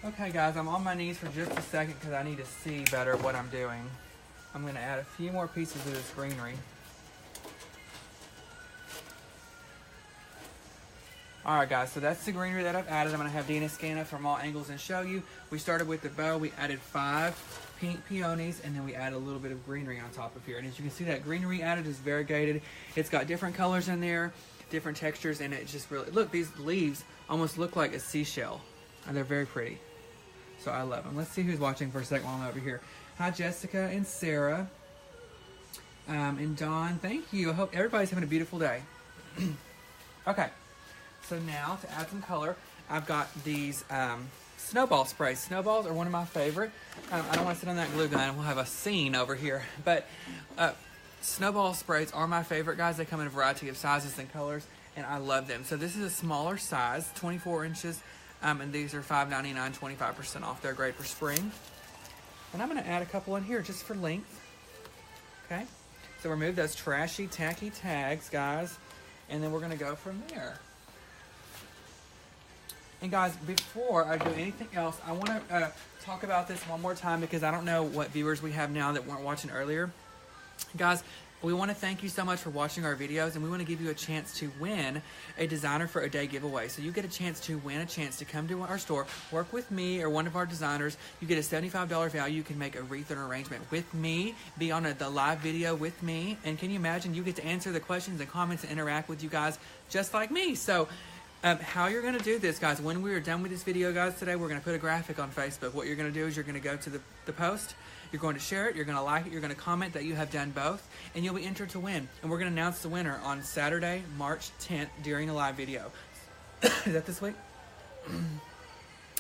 Okay, guys, I'm on my knees for just a second because I need to see better what I'm doing. I'm going to add a few more pieces of this greenery. Alright, guys, so that's the greenery that I've added. I'm going to have Dina scan it from all angles and show you. We started with the bow. We added 5 pink peonies, and then we add a little bit of greenery on top of here. And as you can see, that greenery added is variegated. It's got different colors in there, different textures, and it just really, look, these leaves almost look like a seashell, and they're very pretty. So I love them. Let's see who's watching for a second while I'm over here. Hi, Jessica and Sarah, and Dawn. Thank you. I hope everybody's having a beautiful day. Okay, so now to add some color, I've got these snowball sprays. Snowballs are one of my favorite. I don't want to sit on that glue gun. We'll have a scene over here, but snowball sprays are my favorite, guys. They come in a variety of sizes and colors, and I love them. So this is a smaller size, 24 inches, and these are $5.99, 25% off. They're great for spring. And I'm going to add a couple in here just for length. Okay, so remove those trashy, tacky tags, guys, and then we're going to go from there. And guys, before I do anything else, I want to talk about this one more time because I don't know what viewers we have now that weren't watching earlier. Guys, we want to thank you so much for watching our videos, and we want to give you a chance to win a Designer for a Day giveaway. So you get a chance to win a chance to come to our store, work with me or one of our designers. You get a $75 value. You can make a wreath or an arrangement with me, be on the live video with me, and can you imagine, you get to answer the questions and comments and interact with you guys just like me. So how you're going to do this, guys, when we are done with this video, guys, today, we're going to put a graphic on Facebook. What you're going to do is you're going to go to the post, you're going to share it, you're going to like it, you're going to comment that you have done both, and you'll be entered to win. And we're going to announce the winner on Saturday, March 10th during a live video. Is that this week?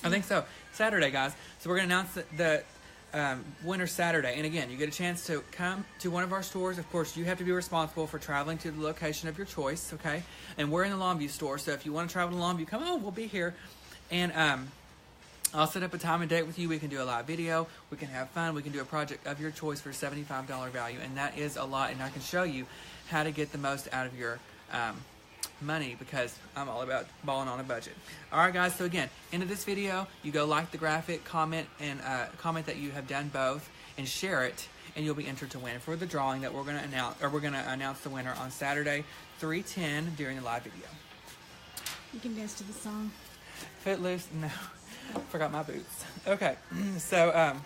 I think so. Saturday, guys. So we're going to announce the winner Saturday. And again, you get a chance to come to one of our stores. Of course, you have to be responsible for traveling to the location of your choice, okay? And we're in the Longview store, so if you want to travel to Longview, come on, we'll be here. And I'll set up a time and date with you. We can do a live video. We can have fun. We can do a project of your choice for $75 value, and that is a lot. And I can show you how to get the most out of your money, because I'm all about balling on a budget. All right, guys. So again, into this video, you go like the graphic, comment, and comment that you have done both, and share it, and you'll be entered to win for the drawing that we're going to announce. Or we're going to announce the winner on Saturday, 3/10 during the live video. You can dance to the song. Footloose? No. Forgot my boots. Okay, so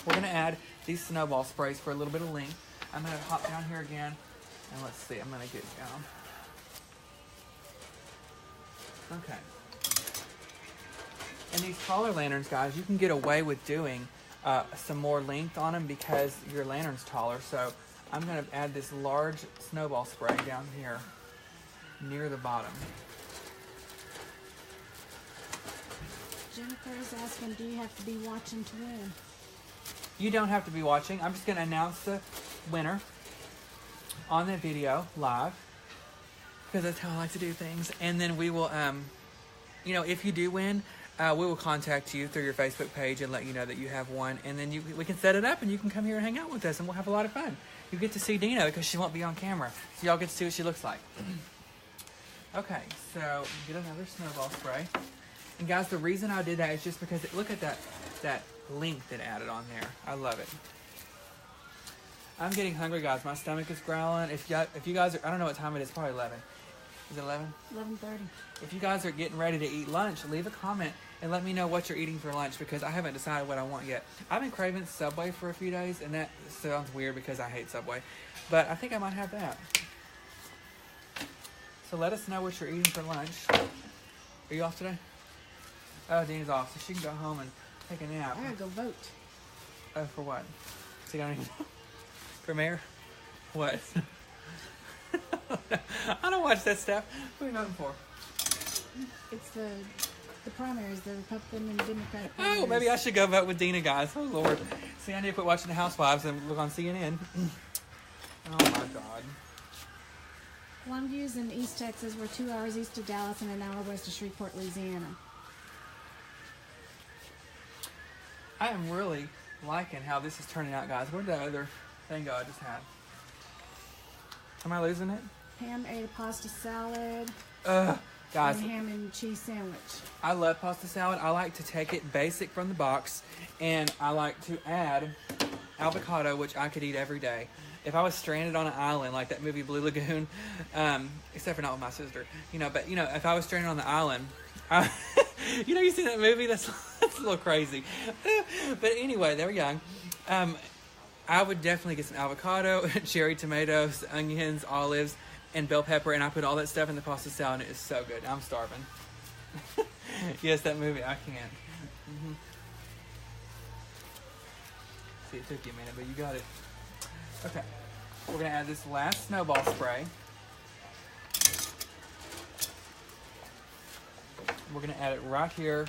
we're going to add these snowball sprays for a little bit of length. I'm going to hop down here again, and let's see, I'm going to get down. Okay. And these taller lanterns, guys, you can get away with doing some more length on them because your lantern's taller. So I'm going to add this large snowball spray down here near the bottom. Jennifer is asking, do you have to be watching to win? You don't have to be watching. I'm just going to announce the winner on the video live, because that's how I like to do things. And then we will, you know, if you do win, we will contact you through your Facebook page and let you know that you have won. And then we can set it up, and you can come here and hang out with us, and we'll have a lot of fun. You get to see Dina because she won't be on camera, so y'all get to see what she looks like. Okay, so get another snowball spray. And guys, the reason I did that is just because, look at that length it added on there. I love it. I'm getting hungry, guys. My stomach is growling. If you guys are, I don't know what time it is, probably 11. Is it 11? 11:30. If you guys are getting ready to eat lunch, leave a comment and let me know what you're eating for lunch, because I haven't decided what I want yet. I've been craving Subway for a few days, and that sounds weird because I hate Subway. But I think I might have that. So let us know what you're eating for lunch. Are you off today? Oh, Dina's off, so she can go home and take a nap. I gotta go vote. Oh, for what? So you don't even know? For mayor? What? I don't watch that stuff. What are you voting for? It's the primaries, the Republican and Democratic primaries. Oh, maybe I should go vote with Dina, guys. Oh, Lord. See, I need to quit watching the Housewives and look on CNN. Oh, my God. Longview's in East Texas. We're 2 hours east of Dallas and an hour west of Shreveport, Louisiana. I am really liking how this is turning out, guys. Where'd the other thing go I just had? Am I losing it? Ham ate a pasta salad. Guys, and ham and cheese sandwich. I love pasta salad. I like to take it basic from the box, and I like to add avocado, which I could eat every day. If I was stranded on an island, like that movie Blue Lagoon, except for not with my sister, but if I was stranded on the island, you seen that movie? That's a little crazy. But anyway, they were young. I would definitely get some avocado, cherry tomatoes, onions, olives, and bell pepper, and I put all that stuff in the pasta salad, and it is so good. I'm starving. Yes, that movie, I can't. See, it took you a minute, but you got it. Okay, we're going to add this last snowball spray. We're going to add it right here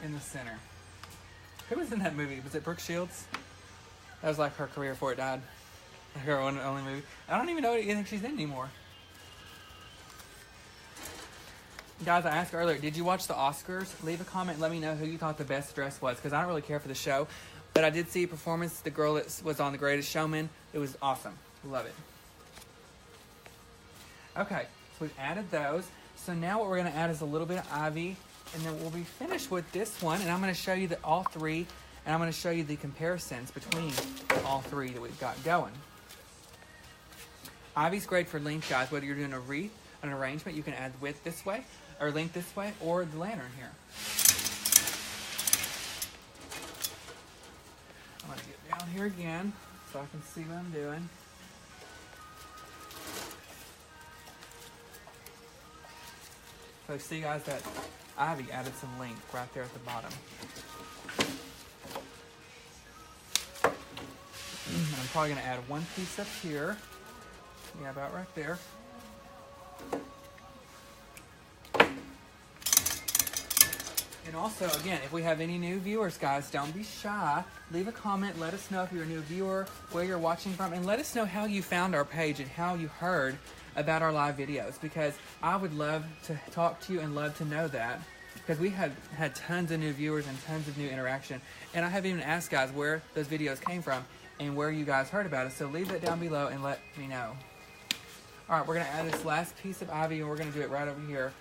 in the center. Who was in that movie? Was it Brooke Shields? That was like her career before it died. Her only movie. I don't even know what you think she's in anymore. Guys, I asked earlier, did you watch the Oscars? Leave a comment and let me know who you thought the best dress was, because I don't really care for the show. But I did see a performance. The girl that was on The Greatest Showman. It was awesome. Love it. Okay, so we've added those. So now what we're going to add is a little bit of ivy, and then we'll be finished with this one. And I'm going to show you all three, and I'm going to show you the comparisons between all three that we've got going. Ivy's great for length, guys. Whether you're doing a wreath, an arrangement, you can add width this way, or length this way, or the lantern here. I'm going to get down here again so I can see what I'm doing. So see, guys, that ivy added some length right there at the bottom. And I'm probably going to add one piece up here. Yeah, about right there. And also, again, if we have any new viewers, guys, don't be shy. Leave a comment. Let us know if you're a new viewer, where you're watching from, and let us know how you found our page and how you heard about our live videos, because I would love to talk to you and love to know that, because we had tons of new viewers and tons of new interaction. And I haven't even asked, guys, where those videos came from and where you guys heard about us. So leave it down below and let me know. All right, we're going to add this last piece of ivy, and we're going to do it right over here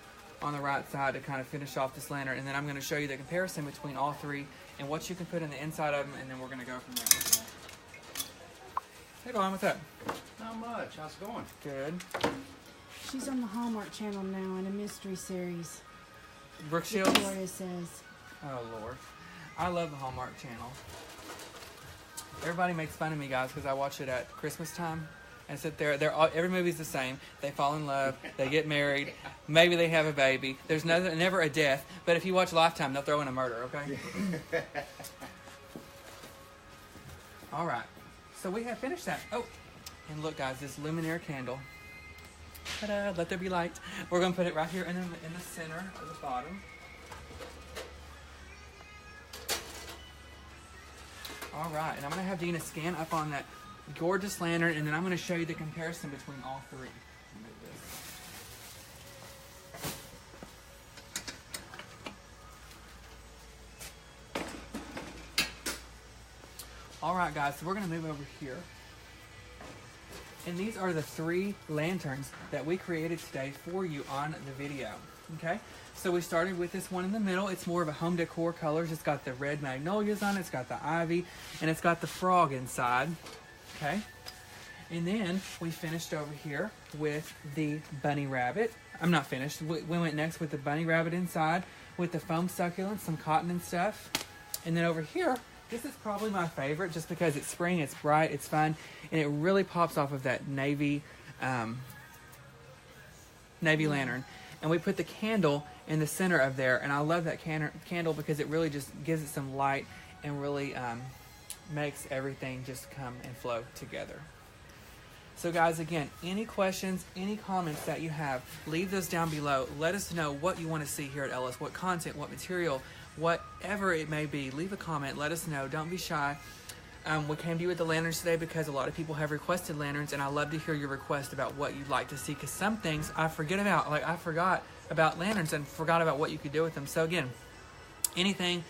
on the right side to kind of finish off this lantern, and then I'm going to show you the comparison between all three and what you can put in the inside of them, and then we're going to go from there. Hey, Dawn, what's up? Not much. How's it going? Good. She's on the Hallmark Channel now in a mystery series. Brooke Shields? Victoria says. Oh, Lord. I love the Hallmark Channel. Everybody makes fun of me, guys, because I watch it at Christmas time. And sit there. Every movie's the same. They fall in love. They get married. Maybe they have a baby. There's never a death. But if you watch Lifetime, they'll throw in a murder, okay? All right. So we have finished that. Oh, and look, guys, this luminaire candle. Ta-da! Let there be light. We're going to put it right here in the center of the bottom. All right. And I'm going to have Dina scan up on that gorgeous lantern, and then I'm going to show you the comparison between all three. Alright, guys, so we're going to move over here. And these are the three lanterns that we created today for you on the video. Okay? So we started with this one in the middle. It's more of a home decor colors. It's got the red magnolias on it. It's got the ivy. And it's got the frog inside. Okay? And then we finished over here with the bunny rabbit. I'm not finished. We went next with the bunny rabbit inside with the foam succulents, some cotton and stuff. And then over here, this is probably my favorite just because it's spring, it's bright, it's fun, and it really pops off of that navy lantern. And we put the candle in the center of there, and I love that candle because it really just gives it some light and really makes everything just come and flow together. So guys, again, any questions, any comments that you have, leave those down below. Let us know what you want to see here at Ellis, what content, what material, whatever it may be. Leave a comment, let us know. Don't be shy. We came to you with the lanterns today because a lot of people have requested lanterns, and I love to hear your request about what you'd like to see, because some things I forget about. Like, I forgot about lanterns and forgot about what you could do with them. So again, anything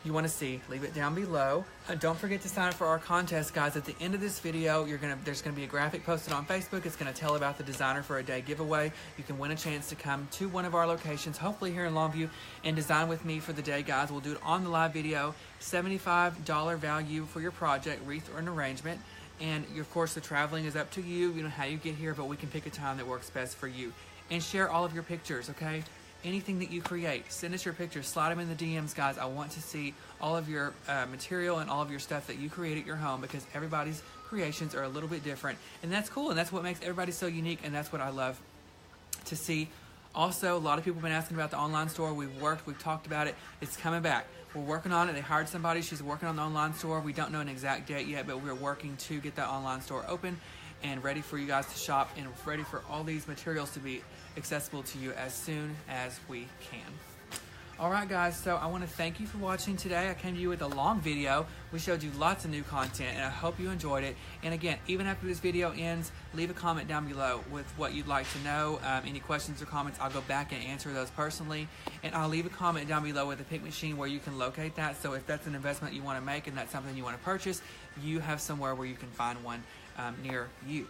you want to see, leave it down below. Don't forget to sign up for our contest, guys. At the end of this video, there's going to be a graphic posted on Facebook. It's going to tell about the Designer for a Day giveaway. You can win a chance to come to one of our locations, hopefully here in Longview, and design with me for the day, guys. We'll do it on the live video. $75 value for your project, wreath or an arrangement. And of course, the traveling is up to you. You know how you get here, but we can pick a time that works best for you. And share all of your pictures, okay? Anything that you create, send us your pictures, slide them in the DMs, guys. I want to see all of your material and all of your stuff that you create at your home, because everybody's creations are a little bit different, and that's cool, and that's what makes everybody so unique, and that's what I love to see. Also, a lot of people have been asking about the online store. We've talked about it. It's coming back. We're working on it. They hired somebody. She's working on the online store. We don't know an exact date yet, but we're working to get that online store open and ready for you guys to shop, and ready for all these materials to be accessible to you as soon as we can. Alright guys, so I want to thank you for watching today. I came to you with a long video. We showed you lots of new content, and I hope you enjoyed it. And again, even after this video ends, leave a comment down below with what you'd like to know. Any questions or comments, I'll go back and answer those personally. And I'll leave a comment down below with the Pick Machine where you can locate that. So if that's an investment you want to make and that's something you want to purchase, you have somewhere where you can find one near you.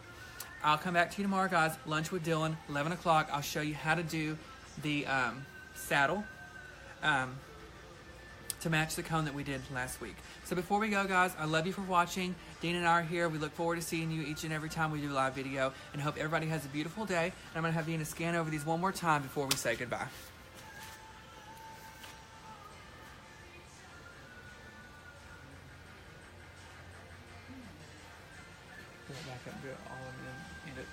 I'll come back to you tomorrow, guys. Lunch with Dylan, 11 o'clock. I'll show you how to do the saddle to match the cone that we did last week. So before we go, guys, I love you for watching. Dean and I are here. We look forward to seeing you each and every time we do a live video, and hope everybody has a beautiful day. And I'm going to have Dina scan over these one more time before we say goodbye. Pull it back up and do it all in it.